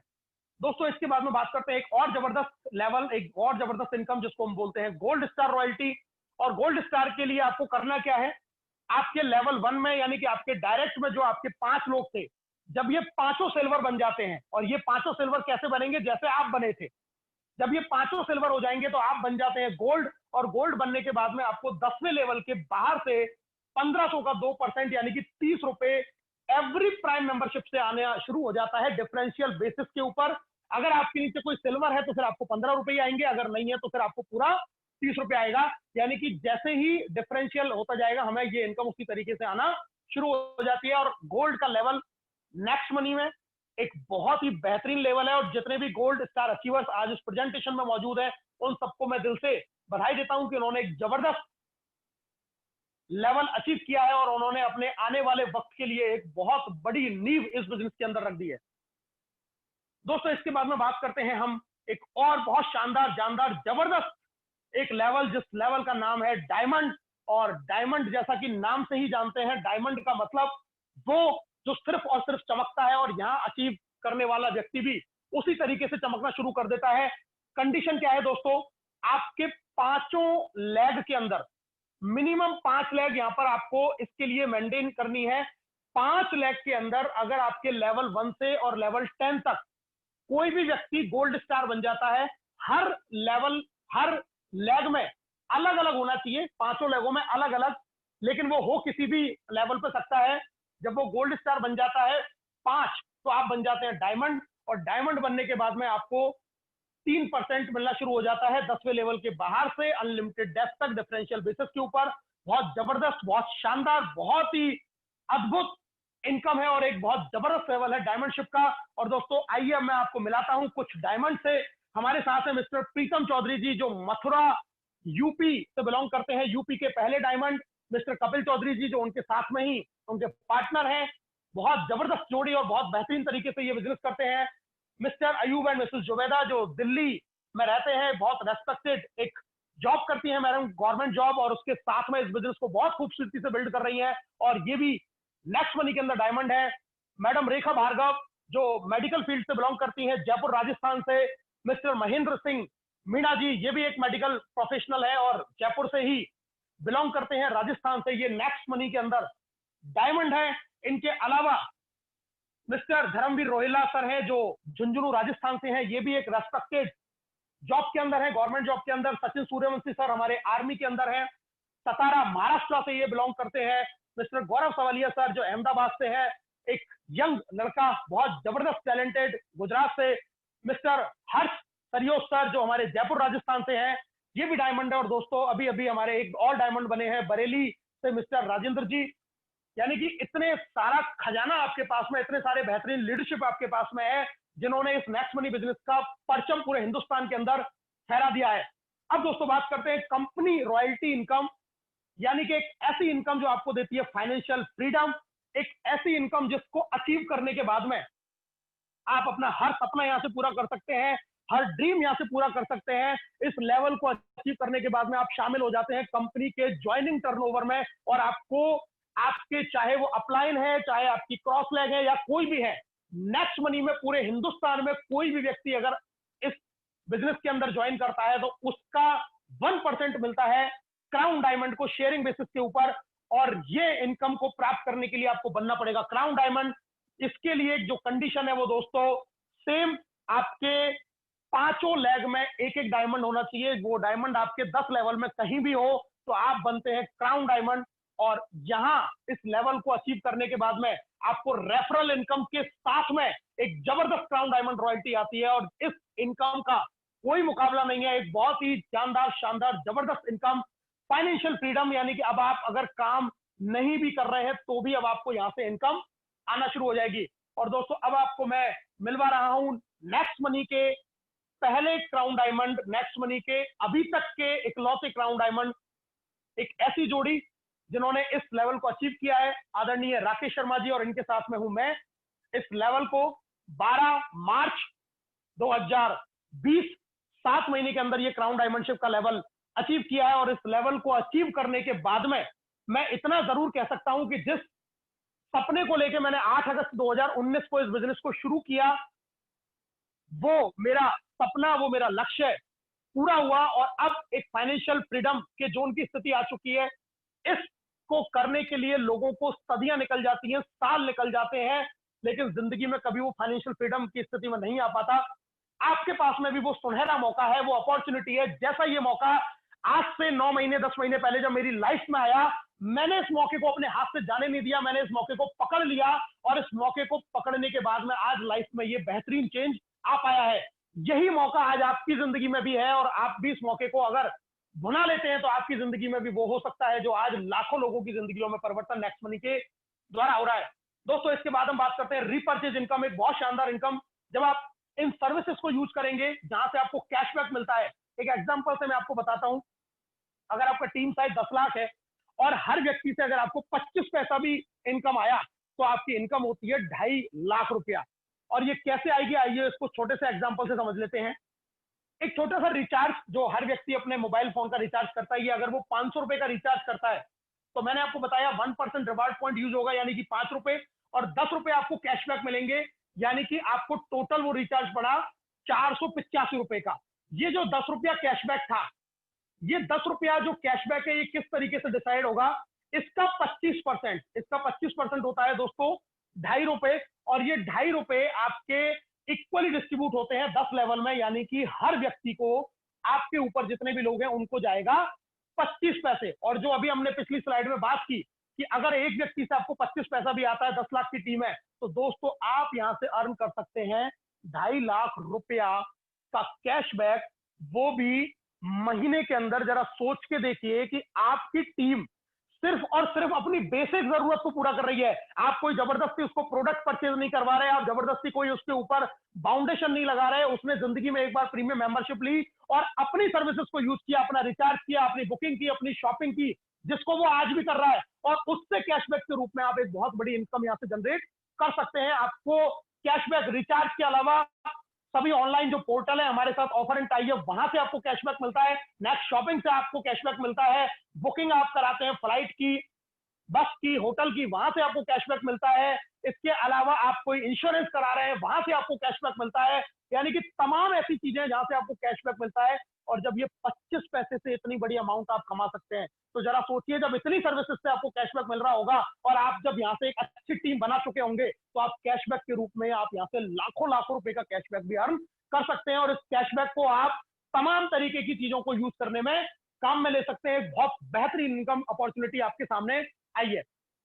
B: दोस्तों इसके बाद में बात करते हैं एक और जबरदस्त लेवल, एक और जबरदस्त इनकम जिसको हम बोलते हैं गोल्ड स्टार रॉयल्टी। और गोल्ड स्टार के लिए आपको करना क्या है? आपके लेवल 1 में यानी कि आपके डायरेक्ट में जो आपके 5 लोग थे, जब ये पांचों सिल्वर बन जाते हैं, और ये पांचों सिल्वर कैसे बनेंगे? जैसे आप बने थे। जब ये पांचों सिल्वर हो जाएंगे तो आप बन जाते हैं गोल्ड। और गोल्ड बनने के बाद में आपको 10वें लेवल के बाहर से 1500 का 2% यानी कि 30 रुपए एवरी प्राइम मेंबरशिप से आने शुरू हो जाता है डिफरेंशियल बेसिस के ऊपर। अगर आपके नीचे कोई सिल्वर है तो फिर आपको 15 रुपए आएंगे, अगर नहीं है तो फिर आपको पूरा 30 रुपए आएगा। यानी कि जैसे ही डिफरेंशियल होता जाएगा हमें ये इनकम उसी तरीके से आना शुरू हो जाती है। और गोल्ड का लेवल नेक्स्ट मनी में एक बहुत ही बेहतरीन लेवल है। और जितने भी गोल्ड स्टार अचीवर्स आज इस प्रेजेंटेशन में मौजूद है उन सबको मैं दिल से बधाई देता हूं कि उन्होंने एक जबरदस्त लेवल अचीव किया है और उन्होंने अपने आने वाले वक्त के लिए एक बहुत बड़ी नींव इस बिजनेस के अंदर रख दी है। दोस्तों इसके बाद में बात करते हैं हम एक और बहुत शानदार, जानदार, जबरदस्त एक लेवल, जिस लेवल का नाम है डायमंड। और डायमंड जैसा कि नाम से ही जानते हैं, डायमंड का मतलब वो जो सिर्फ और सिर्फ चमकता है, और यहां अचीव करने वाला व्यक्ति भी उसी तरीके से चमकना शुरू कर देता है। कंडीशन क्या है दोस्तों? आपके 5 लेग के अंदर मिनिमम 5 लेग यहां पर आपको इसके लिए मेंटेन करनी है। 5 लेग के अंदर अगर आपके लेवल 1 से और लेवल 10 तक कोई भी व्यक्ति गोल्ड स्टार बन जाता है, हर लेवल, हर लेग में अलग अलग होना चाहिए, 5 लेगों में अलग अलग, लेकिन वो हो किसी भी लेवल पे सकता है। जब वो गोल्ड स्टार बन जाता है 5, तो आप बन जाते हैं डायमंड। और डायमंड बनने के बाद में आपको 3% मिलना शुरू हो जाता है 10वें लेवल के बाहर से अनलिमिटेड डेप्थ तक डिफरेंशियल बेसिस के ऊपर। बहुत जबरदस्त, बहुत शानदार, बहुत ही अद्भुत इनकम है और एक बहुत जबरदस्त लेवल है डायमंडशिप का। और दोस्तों आइए मैं आपको मिलाता हूं कुछ डायमंड से। हमारे साथ है मिस्टर प्रीतम चौधरी जी, जो मथुरा यूपी से बिलोंग करते हैं, यूपी के पहले डायमंड। मिस्टर कपिल चौधरी जी जो उनके साथ में ही उनके पार्टनर हैं, बहुत जबरदस्त जोड़ी और बहुत बेहतरीन तरीके से ये बिजनेस करते हैं। Mister Ayub and missus Zubaida जो दिल्ली में रहते हैं, बहुत रेस्पेक्टेड एक जॉब करती है मैडम, गवर्नमेंट जॉब, और उसके साथ में इस बिजनेस को बहुत खूबसूरती से बिल्ड कर रही है और ये भी नेक्स्ट मनी के अंदर डायमंड है। मैडम रेखा भार्गव जो मेडिकल फील्ड से बिलोंग करती हैं, जयपुर राजस्थान से। मिस्टर महेंद्र सिंह मीणा जी, ये भी एक मेडिकल प्रोफेशनल है और जयपुर से ही। बिलोंग करते हैं राजस्थान से, ये नेक्स्ट मनी के अंदर डायमंड है। इनके अलावा मिस्टर धर्मवीर रोहिला सर हैं जो झुंझुनू राजस्थान से हैं, ये भी एक रेस्पेक्टेड जॉब के अंदर है, गवर्नमेंट जॉब के अंदर। सचिन सूर्यवंशी सर हमारे आर्मी के अंदर है, सतारा महाराष्ट्र से ये बिलोंग करते हैं। मिस्टर गौरव सवालिया सर जो अहमदाबाद से है, एक यंग लड़का, बहुत जबरदस्त टैलेंटेड, गुजरात से। मिस्टर हर्ष सरियोज सर जो हमारे जयपुर राजस्थान से हैं, ये भी डायमंड है। और दोस्तों अभी अभी हमारे एक और डायमंड बने हैं बरेली से मिस्टर राजेंद्र जी। यानी कि इतने सारा खजाना आपके पास में, इतने सारे बेहतरीन लीडरशिप आपके पास में है जिन्होंने इस नेक्स्ट मनी बिजनेस का परचम पूरे हिंदुस्तान के अंदर फहरा दिया है। अब दोस्तों बात करते हैं कंपनी रॉयल्टी इनकम, यानी कि एक ऐसी इनकम जो आपको देती है फाइनेंशियल फ्रीडम, एक ऐसी इनकम जिसको अचीव करने के बाद में आप अपना हर सपना यहां से पूरा कर सकते हैं, हर ड्रीम यहां से पूरा कर सकते हैं। इस लेवल को अचीव करने के बाद में आप शामिल हो जाते हैं कंपनी के ज्वाइनिंग टर्नओवर में, और आपको आपके चाहे वो अपलाइन है, चाहे आपकी क्रॉस लैग है, या कोई भी है, नेक्स्ट मनी में पूरे हिंदुस्तान में कोई भी व्यक्ति अगर इस बिजनेस के अंदर ज्वाइन करता है तो उसका 1% मिलता है क्राउन डायमंड को शेयरिंग बेसिस के ऊपर। और ये इनकम को प्राप्त करने के लिए आपको बनना पड़ेगा क्राउन डायमंड। इसके लिए जो कंडीशन है वो दोस्तों सेम, आपके पांचों लेग में एक एक डायमंड होना चाहिए। वो डायमंड आपके 10 लेवल में कहीं भी हो तो आप बनते हैं क्राउन डायमंड। और यहां इस लेवल को अचीव करने के बाद में आपको रेफरल इनकम के साथ में एक जबरदस्त क्राउन डायमंड रॉयल्टी आती है, और इस इनकम का कोई मुकाबला नहीं है। एक बहुत ही जानदार, शानदार, जबरदस्त इनकम, फाइनेंशियल फ्रीडम, यानी कि अब आप अगर काम नहीं भी कर रहे हैं तो भी अब आपको यहां से इनकम आना शुरू हो जाएगी। और दोस्तों अब आपको मैं मिलवा रहा हूं नेक्स्ट मनी के पहले क्राउन डायमंड, नेक्स्ट मनी के अभी तक के इकलौते क्राउन डायमंड, एक ऐसी जोड़ी जिन्होंने इस लेवल को अचीव किया है, आदरणीय राकेश शर्मा जी, और इनके साथ में हूं मैं। इस लेवल को 12 मार्च 2020 7 महीने के अंदर ये क्राउन डायमंडशिप का लेवल अचीव किया है। और इस लेवल को अचीव करने के बाद में मैं इतना जरूर कह सकता हूं कि जिस सपने को लेकर मैंने 8 अगस्त 2019 को इस बिजनेस को शुरू किया, वो मेरा सपना, वो मेरा लक्ष्य पूरा हुआ। और अब एक फाइनेंशियल फ्रीडम के जोन की स्थिति आ चुकी है। इसको करने के लिए लोगों को सदियां निकल जाती हैं, साल निकल जाते हैं, लेकिन जिंदगी में कभी वो फाइनेंशियल फ्रीडम की स्थिति में नहीं आ पाता। आपके पास में भी वो सुनहरा मौका है, वो अपॉर्चुनिटी है। जैसा ये मौका आज से 9 महीने 10 महीने पहले जब मेरी लाइफ में आया, मैंने इस मौके को अपने हाथ से जाने नहीं दिया, मैंने इस मौके को पकड़ लिया। और इस मौके को पकड़ने के बाद में आज लाइफ में ये बेहतरीन चेंज आ पाया है। यही मौका आज आपकी जिंदगी में भी है, और आप भी इस मौके को अगर भुना लेते हैं तो आपकी जिंदगी में भी वो हो सकता है जो आज लाखों लोगों की जिंदगियों में परिवर्तन नेक्स्ट मनी के द्वारा हो रहा है। दोस्तों इसके बाद हम बात करते हैं रीपर्चेज इनकम, एक बहुत शानदार इनकम। जब आप इन सर्विसेज को यूज करेंगे जहां से आपको कैशबैक मिलता है, एक एग्जांपल से मैं आपको बताता हूं। अगर आपका टीम साइज 10 लाख है और हर व्यक्ति से अगर आपको 25 पैसा भी इनकम आया तो आपकी इनकम होती है 2.5 लाख रुपया। और ये कैसे आएगी, आइए इसको छोटे से एग्जांपल से समझ लेते हैं। एक छोटा सा रिचार्ज जो हर व्यक्ति अपने मोबाइल फोन का रिचार्ज करता है, ये अगर वो 500 रुपए का रिचार्ज करता है तो मैंने आपको बताया 1% रिवार्ड पॉइंट यूज होगा, यानी कि 5 रुपए, और 10 रुपए आपको कैशबैक मिलेंगे, यानी कि आपको टोटल वो रिचार्ज पड़ा 485 रुपए का। ये जो 10 रुपया कैशबैक था, ये 10 रुपया जो कैशबैक है, ये किस तरीके से डिसाइड होगा, इसका 25% होता है दोस्तों 2.5 रुपए। और ये 2.5 रुपए आपके इक्वली डिस्ट्रीब्यूट होते हैं 10 लेवल में, यानी कि हर व्यक्ति को, आपके ऊपर जितने भी लोग हैं उनको जाएगा 25 पैसे। और जो अभी हमने पिछली स्लाइड में बात की कि अगर एक व्यक्ति से आपको 25 पैसा भी आता है, 10 लाख की टीम है, तो दोस्तों आप यहां से अर्न कर सकते हैं 2.5 लाख रुपया का कैशबैक, वो भी महीने के अंदर। जरा सोच के देखिए कि आपकी टीम सिर्फ और सिर्फ अपनी बेसिक जरूरत को पूरा कर रही है। आप कोई जबरदस्ती उसको प्रोडक्ट परचेज नहीं करवा रहे, आप जबरदस्ती कोई उसके ऊपर बाउंडेशन नहीं लगा रहे। उसने जिंदगी में एक बार प्रीमियम मेंबरशिप ली और अपनी सर्विसेज को यूज किया, अपना रिचार्ज किया, अपनी बुकिंग की, अपनी शॉपिंग की, जिसको वो आज भी कर रहा है, और उससे कैशबैक के रूप में आप एक बहुत बड़ी इनकम यहां से जनरेट कर सकते हैं। आपको कैशबैक रिचार्ज के अलावा सभी ऑनलाइन जो पोर्टल है हमारे साथ ऑफर एंड टाई अप, वहां से आपको कैशबैक मिलता है। नेक्स्ट शॉपिंग से आपको कैशबैक मिलता है। बुकिंग आप कराते हैं फ्लाइट की, बस की, होटल की, वहां से आपको कैशबैक मिलता है। इसके अलावा आप कोई इंश्योरेंस करा रहे हैं, वहां से आपको कैशबैक मिलता है। यानी कि तमाम ऐसी चीजें जहां से आपको कैशबैक मिलता है। और जब ये 25 पैसे से इतनी बड़ी अमाउंट आप कमा सकते हैं, तो जरा सोचिए जब इतनी सर्विसेज से आपको कैशबैक मिल रहा होगा और आप जब यहाँ से एक अच्छी टीम बना चुके होंगे, तो आप कैशबैक के रूप में आप यहाँ से लाखों लाखों रुपए का कैशबैक भी अर्न कर सकते हैं और इस कैशबैक को आप तमाम तरीके की चीजों को यूज करने में काम में ले सकते हैं। बहुत बेहतरीन इनकम अपॉर्चुनिटी आपके सामने आई है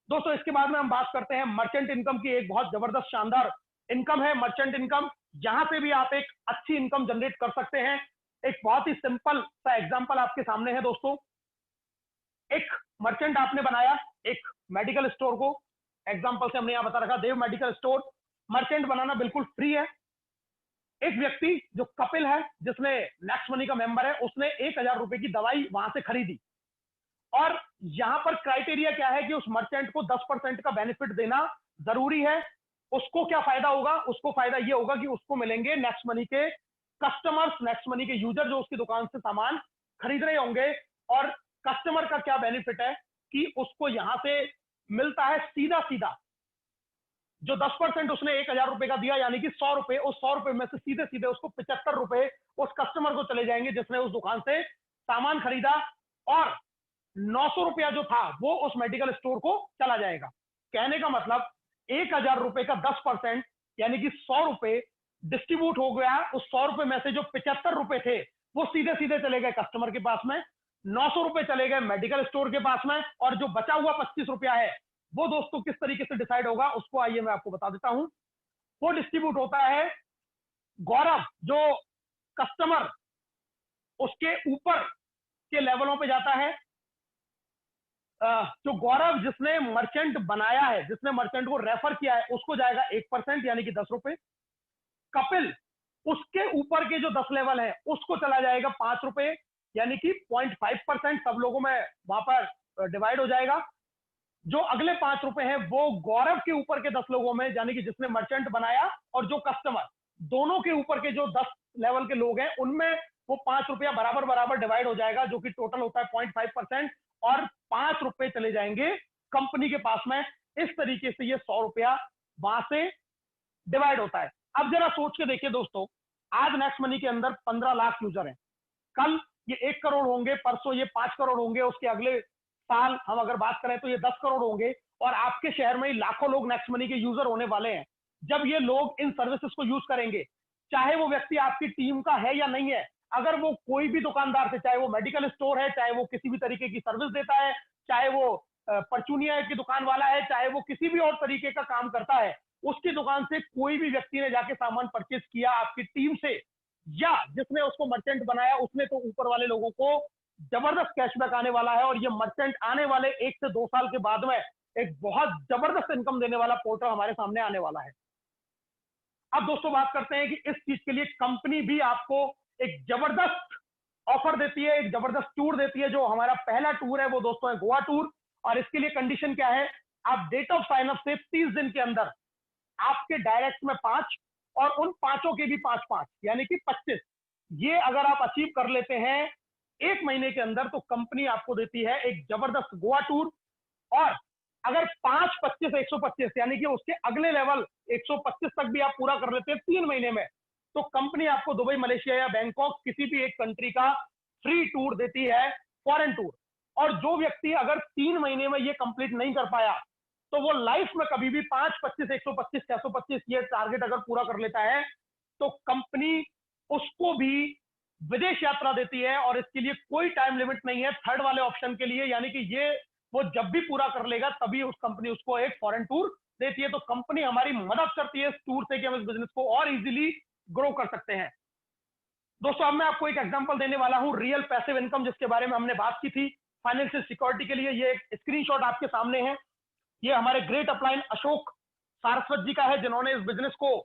B: दोस्तों। इसके बाद में हम बात करते हैं मर्चेंट इनकम की। एक बहुत जबरदस्त शानदार इनकम है मर्चेंट इनकम। यहां से भी आप एक अच्छी इनकम जनरेट कर सकते हैं। एक बहुत ही सिंपल सा एग्जांपल आपके सामने है दोस्तों। एक मर्चेंट आपने बनाया एक मेडिकल स्टोर को, एग्जांपल से हमने यहां बता रखा देव मेडिकल स्टोर। मर्चेंट बनाना बिल्कुल फ्री है। एक व्यक्ति जो कपिल है, जिसने नेक्स्ट मनी का मेंबर है, उसने 1000 रुपए की दवाई वहां से खरीदी और यहां पर क्राइटेरिया क्या है कि उस मर्चेंट को 10% का बेनिफिट देना जरूरी है। उसको क्या फायदा होगा? उसको फायदा ये होगा कि उसको मिलेंगे नेक्स्ट मनी के कस्टमर्स, नेक्स्ट मनी के यूजर जो उसकी दुकान से सामान खरीद रहे होंगे। और कस्टमर का क्या बेनिफिट है कि उसको यहां से मिलता है सीधा सीधा जो 10% उसने 1000 रुपए का दिया, यानी कि 100 रुपए, उस 100 रुपए में से सीधे सीधे उसको 75 रुपए उस कस्टमर को चले जाएंगे जिसने उस दुकान से सामान खरीदा और 900 रुपया जो था वो उस मेडिकल स्टोर को चला जाएगा। कहने का मतलब 1000 रुपए का 10% यानी कि 100 रुपए डिस्ट्रीब्यूट हो गया। उस 100 रुपए में से जो 75 रुपए थे वो सीधे सीधे चले गए कस्टमर के पास में, 900 रुपए चले गए मेडिकल स्टोर के पास में, और जो बचा हुआ 25 रुपया है वो दोस्तों किस तरीके से डिसाइड होगा उसको आइए मैं आपको बता देता हूं। वो डिस्ट्रीब्यूट होता है गौरव जो कस्टमर उसके ऊपर के लेवलों पे जाता है। जो गौरव जिसने मर्चेंट बनाया है, जिसने मर्चेंट को रेफर किया है, उसको जाएगा 1% यानी कि 10 रुपए। कपिल उसके ऊपर के जो 10 लेवल है उसको चला जाएगा 5 रुपए यानी कि 0.5% सब लोगों में वहां पर डिवाइड हो जाएगा। जो अगले 5 रुपए हैं वो गौरव के ऊपर के 10 लोगों में, यानी कि जिसने मर्चेंट बनाया और जो कस्टमर, दोनों के ऊपर के जो 10 लेवल के लोग हैं उनमें वो 5 रुपया बराबर बराबर डिवाइड हो जाएगा, जो कि टोटल होता है 0.5%, और 5 रुपए चले जाएंगे कंपनी के पास में। इस तरीके से ये 100 रुपया वहां से डिवाइड होता है। अब जरा सोच के देखिए दोस्तों, आज नेक्स्ट मनी के अंदर 15 लाख यूजर हैं, कल ये 1 करोड़ होंगे, परसों ये 5 करोड़ होंगे, उसके अगले साल हम अगर बात करें तो ये 10 करोड़ होंगे, और आपके शहर में लाखों लोग नेक्स्ट मनी के यूजर होने वाले हैं। जब ये लोग इन सर्विसेज को यूज करेंगे, चाहे वो व्यक्ति आपकी टीम का है या नहीं है, अगर वो कोई भी दुकानदार से, चाहे वो मेडिकल स्टोर है, चाहे वो किसी भी तरीके की सर्विस देता है, चाहे वो परचूनिया की दुकान वाला है, चाहे वो किसी भी और तरीके का काम करता है, उसकी दुकान से कोई भी व्यक्ति ने जाके सामान परचेज किया आपकी टीम से, या जिसने उसको मर्चेंट बनाया उसने, तो ऊपर वाले लोगों को जबरदस्त कैशबैक आने वाला है। और ये मर्चेंट आने वाले 1 से 2 साल के बाद में एक बहुत जबरदस्त इनकम देने वाला पोर्टल हमारे सामने आने वाला है। अब दोस्तों बात करते हैं कि इस चीज के लिए कंपनी भी आपको एक जबरदस्त ऑफर देती है, एक जबरदस्त टूर देती है। जो हमारा पहला टूर है वो दोस्तों है गोवा टूर, और इसके लिए कंडीशन क्या है, आप डेट ऑफ साइन अप से 30 दिन के अंदर आपके डायरेक्ट में 5 और उन 5 के भी 5-5 यानी कि 25, ये अगर आप अचीव कर लेते हैं 1 महीने के अंदर, तो कंपनी आपको देती है एक जबरदस्त गोवा टूर। और अगर 5-25 125 यानी कि उसके अगले लेवल 125 तक भी आप पूरा कर लेते हैं 3 महीने में, तो कंपनी आपको दुबई, मलेशिया या बैंकॉक किसी भी एक कंट्री का फ्री टूर देती है, फॉरेन टूर। और जो व्यक्ति अगर 3 महीने में ये कंप्लीट नहीं कर पाया, तो वो लाइफ में कभी भी 5-25 125 625 ये टारगेट अगर पूरा कर लेता है, तो कंपनी उसको भी विदेश यात्रा देती है। और इसके लिए कोई टाइम लिमिट नहीं है थर्ड वाले ऑप्शन के लिए, यानी कि ये वो जब भी पूरा कर लेगा तभी उस कंपनी उसको एक फॉरेन टूर देती है। तो कंपनी हमारी मदद करती है इस टूर से कि हम इस बिजनेस को और इजीली ग्रो कर सकते हैं। दोस्तों अब मैं आपको एक एग्जांपल देने वाला हूं रियल पैसिव इनकम, जिसके बारे में हमने बात की थी फाइनेंशियल सिक्योरिटी के लिए। ये एक स्क्रीनशॉट आपके सामने है, ये हमारे ग्रेट अपलाइन अशोक सारस्वत जी का है, जिन्होंने इस बिजनेस को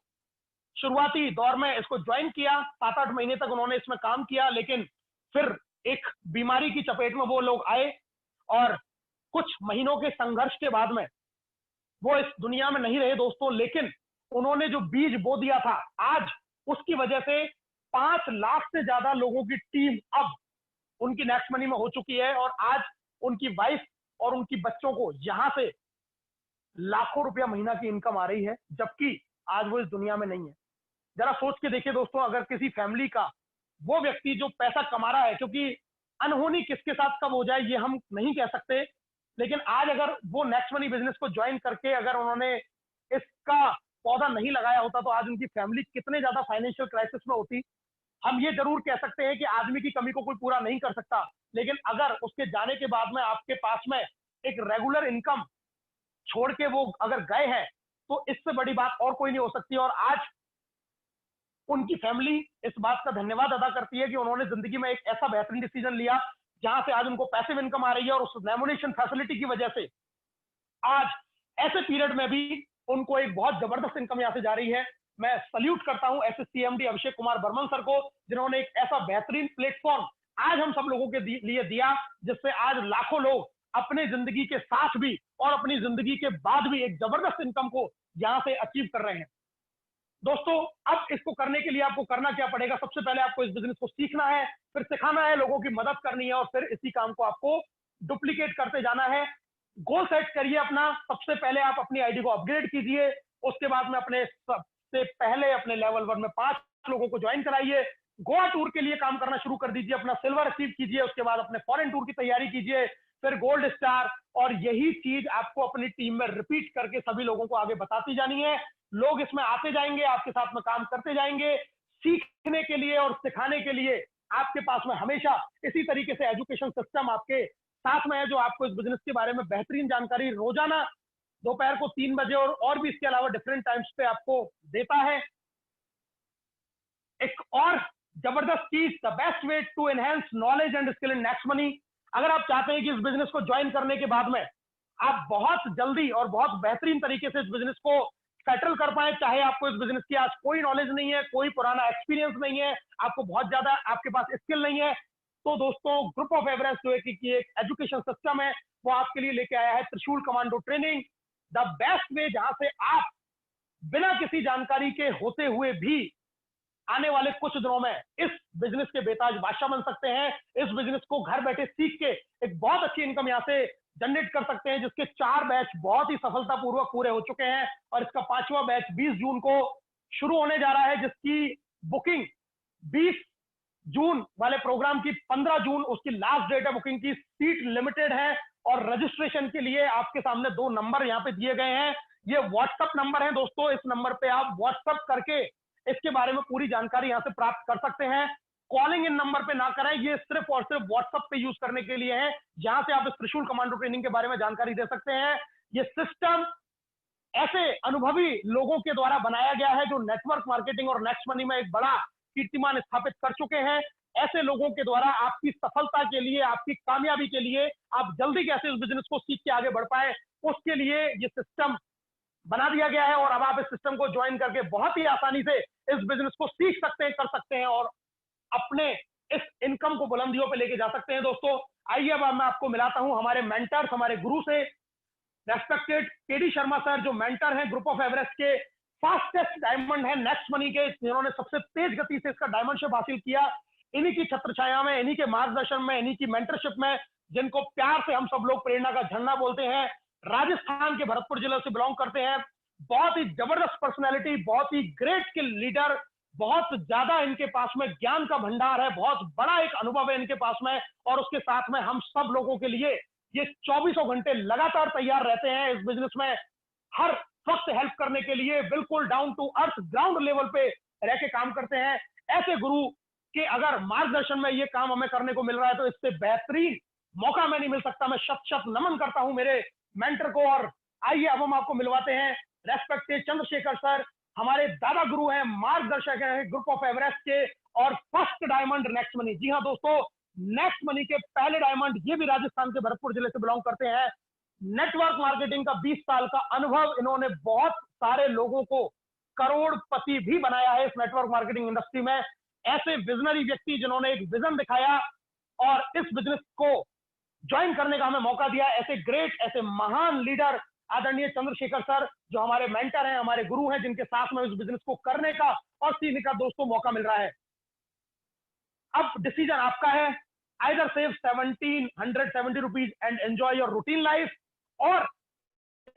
B: शुरुआती दौर में इसको ज्वाइन किया। 7-8 महीने तक उन्होंने इसमें काम किया, लेकिन फिर एक बीमारी की चपेट में वो लोग आए और कुछ महीनों के संघर्ष के बाद में वो इस दुनिया में नहीं रहे दोस्तों। लेकिन उन्होंने जो बीज बो दिया था, आज उसकी वजह से 5 लाख से ज्यादा लोगों की टीम अब उनकी नेक्स्ट मनी में हो चुकी है, और आज उनकी वाइफ और उनकी बच्चों को यहां से लाखों रुपया महीना की इनकम आ रही है, जबकि आज वो इस दुनिया में नहीं है। जरा सोच के देखिए दोस्तों, अगर किसी फैमिली का वो व्यक्ति जो पैसा कमा रहा है, क्योंकि अनहोनी किसके साथ कब हो जाए ये हम नहीं कह सकते, लेकिन आज अगर वो नेक्स्ट मनी बिजनेस को ज्वाइन करके अगर उन्होंने इसका पौधा नहीं लगाया होता तो आज उनकी फैमिली कितने ज्यादा फाइनेंशियल क्राइसिस में होती। हम ये जरूर कह सकते हैं कि आदमी की कमी को कोई पूरा नहीं कर सकता, लेकिन अगर उसके जाने के बाद में आपके पास में एक रेगुलर इनकम छोड़ के वो अगर गए हैं तो इससे बड़ी बात और कोई नहीं हो सकती। और आज उनकी फैमिली इस बात का धन्यवाद अदा करती है कि उन्होंने जिंदगी में एक ऐसा बेहतरीन डिसीजन लिया जहां से आज उनको पैसिव इनकम आ रही है, और उस रेमुनेशन फैसिलिटी की वजह से आज ऐसे पीरियड में भी उनको एक बहुत जबरदस्त इनकम यहां से जा रही है। मैं सल्यूट करता हूं एसएससीएमडी अभिषेक कुमार बर्मन सर को, जिन्होंने एक ऐसा बेहतरीन प्लेटफॉर्म आज हम सब लोगों के लिए दिया, जिससे आज लाखों लोग अपने जिंदगी के साथ भी और अपनी जिंदगी के बाद भी एक जबरदस्त इनकम को यहां से अचीव कर रहे हैं। दोस्तों, अब इसको करने के लिए आपको करना क्या पड़ेगा? सबसे पहले आपको इस बिजनेस को सीखना है, फिर सिखाना है, लोगों की मदद करनी है, और फिर इसी काम को आपको डुप्लीकेट करते जाना है। गोल सेट करिए अपना। सबसे पहले आप अपनी आईडी को अपग्रेड कीजिए, उसके बाद में अपने सबसे पहले अपने लेवल 1 में 5 लोगों को ज्वाइन कराइए। गोवा टूर के लिए काम करना शुरू कर दीजिए, अपना सिल्वर अचीव कीजिए, उसके बाद अपने फॉरेन टूर की तैयारी कीजिए, फिर गोल्ड स्टार, और यही चीज आपको अपनी टीम में रिपीट करके सभी लोगों को आगे बताती जानी है। लोग इसमें आते जाएंगे, आपके साथ में काम करते जाएंगे। सीखने के लिए और सिखाने के लिए आपके पास में हमेशा इसी तरीके से एजुकेशन सिस्टम आपके साथ में है, जो आपको इस बिजनेस के बारे में बेहतरीन जानकारी रोजाना दोपहर को 3 बजे और भी इसके अलावा डिफरेंट टाइम्स पे आपको देता है। एक और जबरदस्त चीज, the best way to enhance knowledge and skill in next money. अगर आप चाहते हैं कि इस बिजनेस को ज्वाइन करने के बाद में आप बहुत जल्दी और बहुत बेहतरीन तरीके से इस बिजनेस को सेटल कर पाए, चाहे आपको इस बिजनेस की आज कोई नॉलेज नहीं है, कोई पुराना एक्सपीरियंस नहीं है, आपको बहुत ज्यादा आपके पास स्किल नहीं है, तो दोस्तों ग्रुप ऑफ एवरेस्ट जो है कि एक एजुकेशन सिस्टम है, वो आपके लिए लेके आया है त्रिशूल कमांडो ट्रेनिंग, द बेस्ट वे, जहां से आप बिना किसी जानकारी के होते हुए भी आने वाले कुछ दिनों में इस बिजनेस के बेताज बादशाह बन सकते हैं। इस बिजनेस को घर बैठे सीख के एक बहुत अच्छी इनकम यहां से जनरेट कर सकते हैं, जिसके 4 बैच बहुत ही सफलतापूर्वक पूरे हो चुके हैं, और इसका 5वां बैच 20 जून को शुरू होने जा रहा है, जिसकी बुकिंग 20 जून वाले प्रोग्राम की 15 जून उसकी लास्ट डेट है बुकिंग की। सीट लिमिटेड है, और रजिस्ट्रेशन के लिए आपके सामने 2 नंबर यहाँ पे दिए गए हैं। ये व्हाट्सएप नंबर है दोस्तों, इस नंबर पे आप व्हाट्सएप करके इसके बारे में पूरी जानकारी यहाँ से प्राप्त कर सकते हैं। कॉलिंग इन नंबर पे ना करें, ये सिर्फ और सिर्फ व्हाट्सएप पे यूज करने के लिए है, जहां से आप इस त्रिशूल कमांडो ट्रेनिंग के बारे में जानकारी दे सकते हैं। ये सिस्टम ऐसे अनुभवी लोगों के द्वारा बनाया गया है जो नेटवर्क मार्केटिंग और नेक्स्ट मनी में एक बड़ा कीर्तिमान स्थापित कर चुके हैं। ऐसे लोगों के द्वारा आपकी सफलता के लिए, आपकी कामयाबी के लिए, आप जल्दी कैसे इस बिजनेस को सीख के आगे बढ़ पाए, उसके लिए ये सिस्टम बना दिया गया है। और अब आप इस सिस्टम को ज्वाइन करके बहुत ही आसानी से इस बिजनेस को सीख सकते हैं, कर सकते हैं, और अपने इस इनकम को बुलंदियों पे लेके जा सकते हैं। दोस्तों, आइए अब मैं आपको मिलाता हूं हमारे मेंटर्स, हमारे गुरु से। रेस्पेक्टेड केडी शर्मा सर, जो मेंटर हैं ग्रुप ऑफ एवरेस्ट के, फास्टेस्ट डायमंड है नेक्स्ट मनी के, जिन्होंने सबसे तेज गति से इसका डायमंडशिप हासिल किया। इन्हीं की छत्र छाया में, इन्हीं के मार्गदर्शन में, इन्हीं की मेंटरशिप में, जिनको प्यार से हम सब लोग प्रेरणा का झंडा बोलते हैं, राजस्थान के भरतपुर जिले से बिलोंग करते हैं। बहुत ही जबरदस्त पर्सनैलिटी, बहुत ही ग्रेट स्किल लीडर, बहुत ज्यादा इनके पास में ज्ञान का भंडार है, बहुत बड़ा एक अनुभव है इनके पास में, और उसके साथ में हम सब लोगों के लिए ये 24 घंटे लगातार तैयार रहते हैं इस बिजनेस में हर वक्त हेल्प करने के लिए। बिल्कुल down to earth ground level पे रह के काम करते हैं। ऐसे गुरु के अगर मार्गदर्शन में ये काम हमें करने को मिल रहा है तो इससे बेहतरीन मौका मैं नहीं मिल सकता। मैं शत शत नमन करता हूं मेरे मेंटर को। और आइए अब हम आपको मिलवाते हैं रेस्पेक्टेड चंद्रशेखर सर, हमारे दादा गुरु हैं, मार्गदर्शक हैं ग्रुप ऑफ एवरेस्ट के, और फर्स्ट डायमंड नेक्स्ट मनी। जी हाँ दोस्तों, नेक्स्ट मनी के पहले डायमंड, ये भी राजस्थान के भरतपुर जिले से बिलोंग करते हैं। नेटवर्क मार्केटिंग का 20 साल का अनुभव, इन्होंने बहुत सारे लोगों को करोड़पति भी बनाया है इस नेटवर्क मार्केटिंग इंडस्ट्री में। ऐसे विजनरी व्यक्ति जिन्होंने एक विजन दिखाया और इस बिजनेस को ज्वाइन करने का हमें मौका दिया, ऐसे ग्रेट, ऐसे महान लीडर आदरणीय चंद्रशेखर सर, जो हमारे मेंटर हैं, हमारे गुरु हैं, जिनके साथ में इस बिजनेस को करने का और सीखने का दोस्तों मौका मिल रहा है। अब डिसीजन आपका है, either save 1770 rupees and enjoy your routine life, और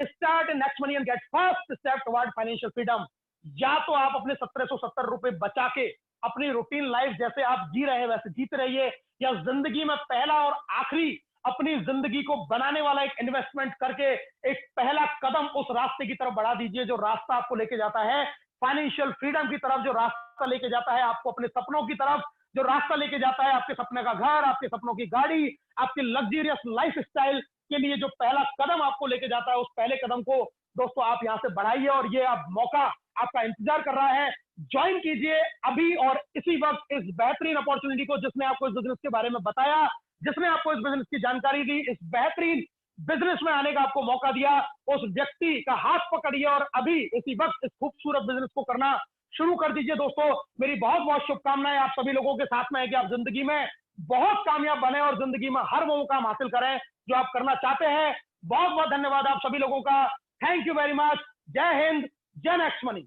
B: start in next money and get first step toward financial freedom. या तो आप अपने 1770 रुपए बचा के अपनी रूटीन लाइफ जैसे आप जी रहे हैं वैसे जीते रहिए, या जिंदगी में पहला और आखिरी अपनी जिंदगी को बनाने वाला एक इन्वेस्टमेंट करके एक पहला कदम उस रास्ते की तरफ बढ़ा दीजिए जो रास्ता आपको लेके जाता है फाइनेंशियल फ्रीडम की तरफ, जो रास्ता लेके जाता है आपको अपने सपनों की तरफ, जो रास्ता लेके जाता है आपके सपने का घर, आपके सपनों की गाड़ी, आपके लग्जरियस लाइफ स्टाइल के लिए जो पहला कदम आपको लेके जाता है, उस पहले कदम को दोस्तों आप यहां से बढ़ाइए। और ये अब मौका आपका इंतजार कर रहा है, ज्वाइन कीजिए अभी और इसी वक्त इस बेहतरीन अपॉर्चुनिटी को, जिसने आपको इस बिजनेस के बारे में बताया, जिसने आपको इस बिजनेस की जानकारी दी, इस बेहतरीन बिजनेस में आने का आपको मौका दिया, उस व्यक्ति का हाथ पकड़िए और अभी इसी वक्त इस खूबसूरत बिजनेस को करना शुरू कर दीजिए। दोस्तों मेरी बहुत बहुत शुभकामनाएं आप सभी लोगों के साथ में है कि आप जिंदगी में बहुत कामयाब बने और जिंदगी में हर वो काम हासिल करें जो आप करना चाहते हैं। बहुत बहुत धन्यवाद आप सभी लोगों का। Thank you very much. जय हिंद, जय नेक्स्ट मनी।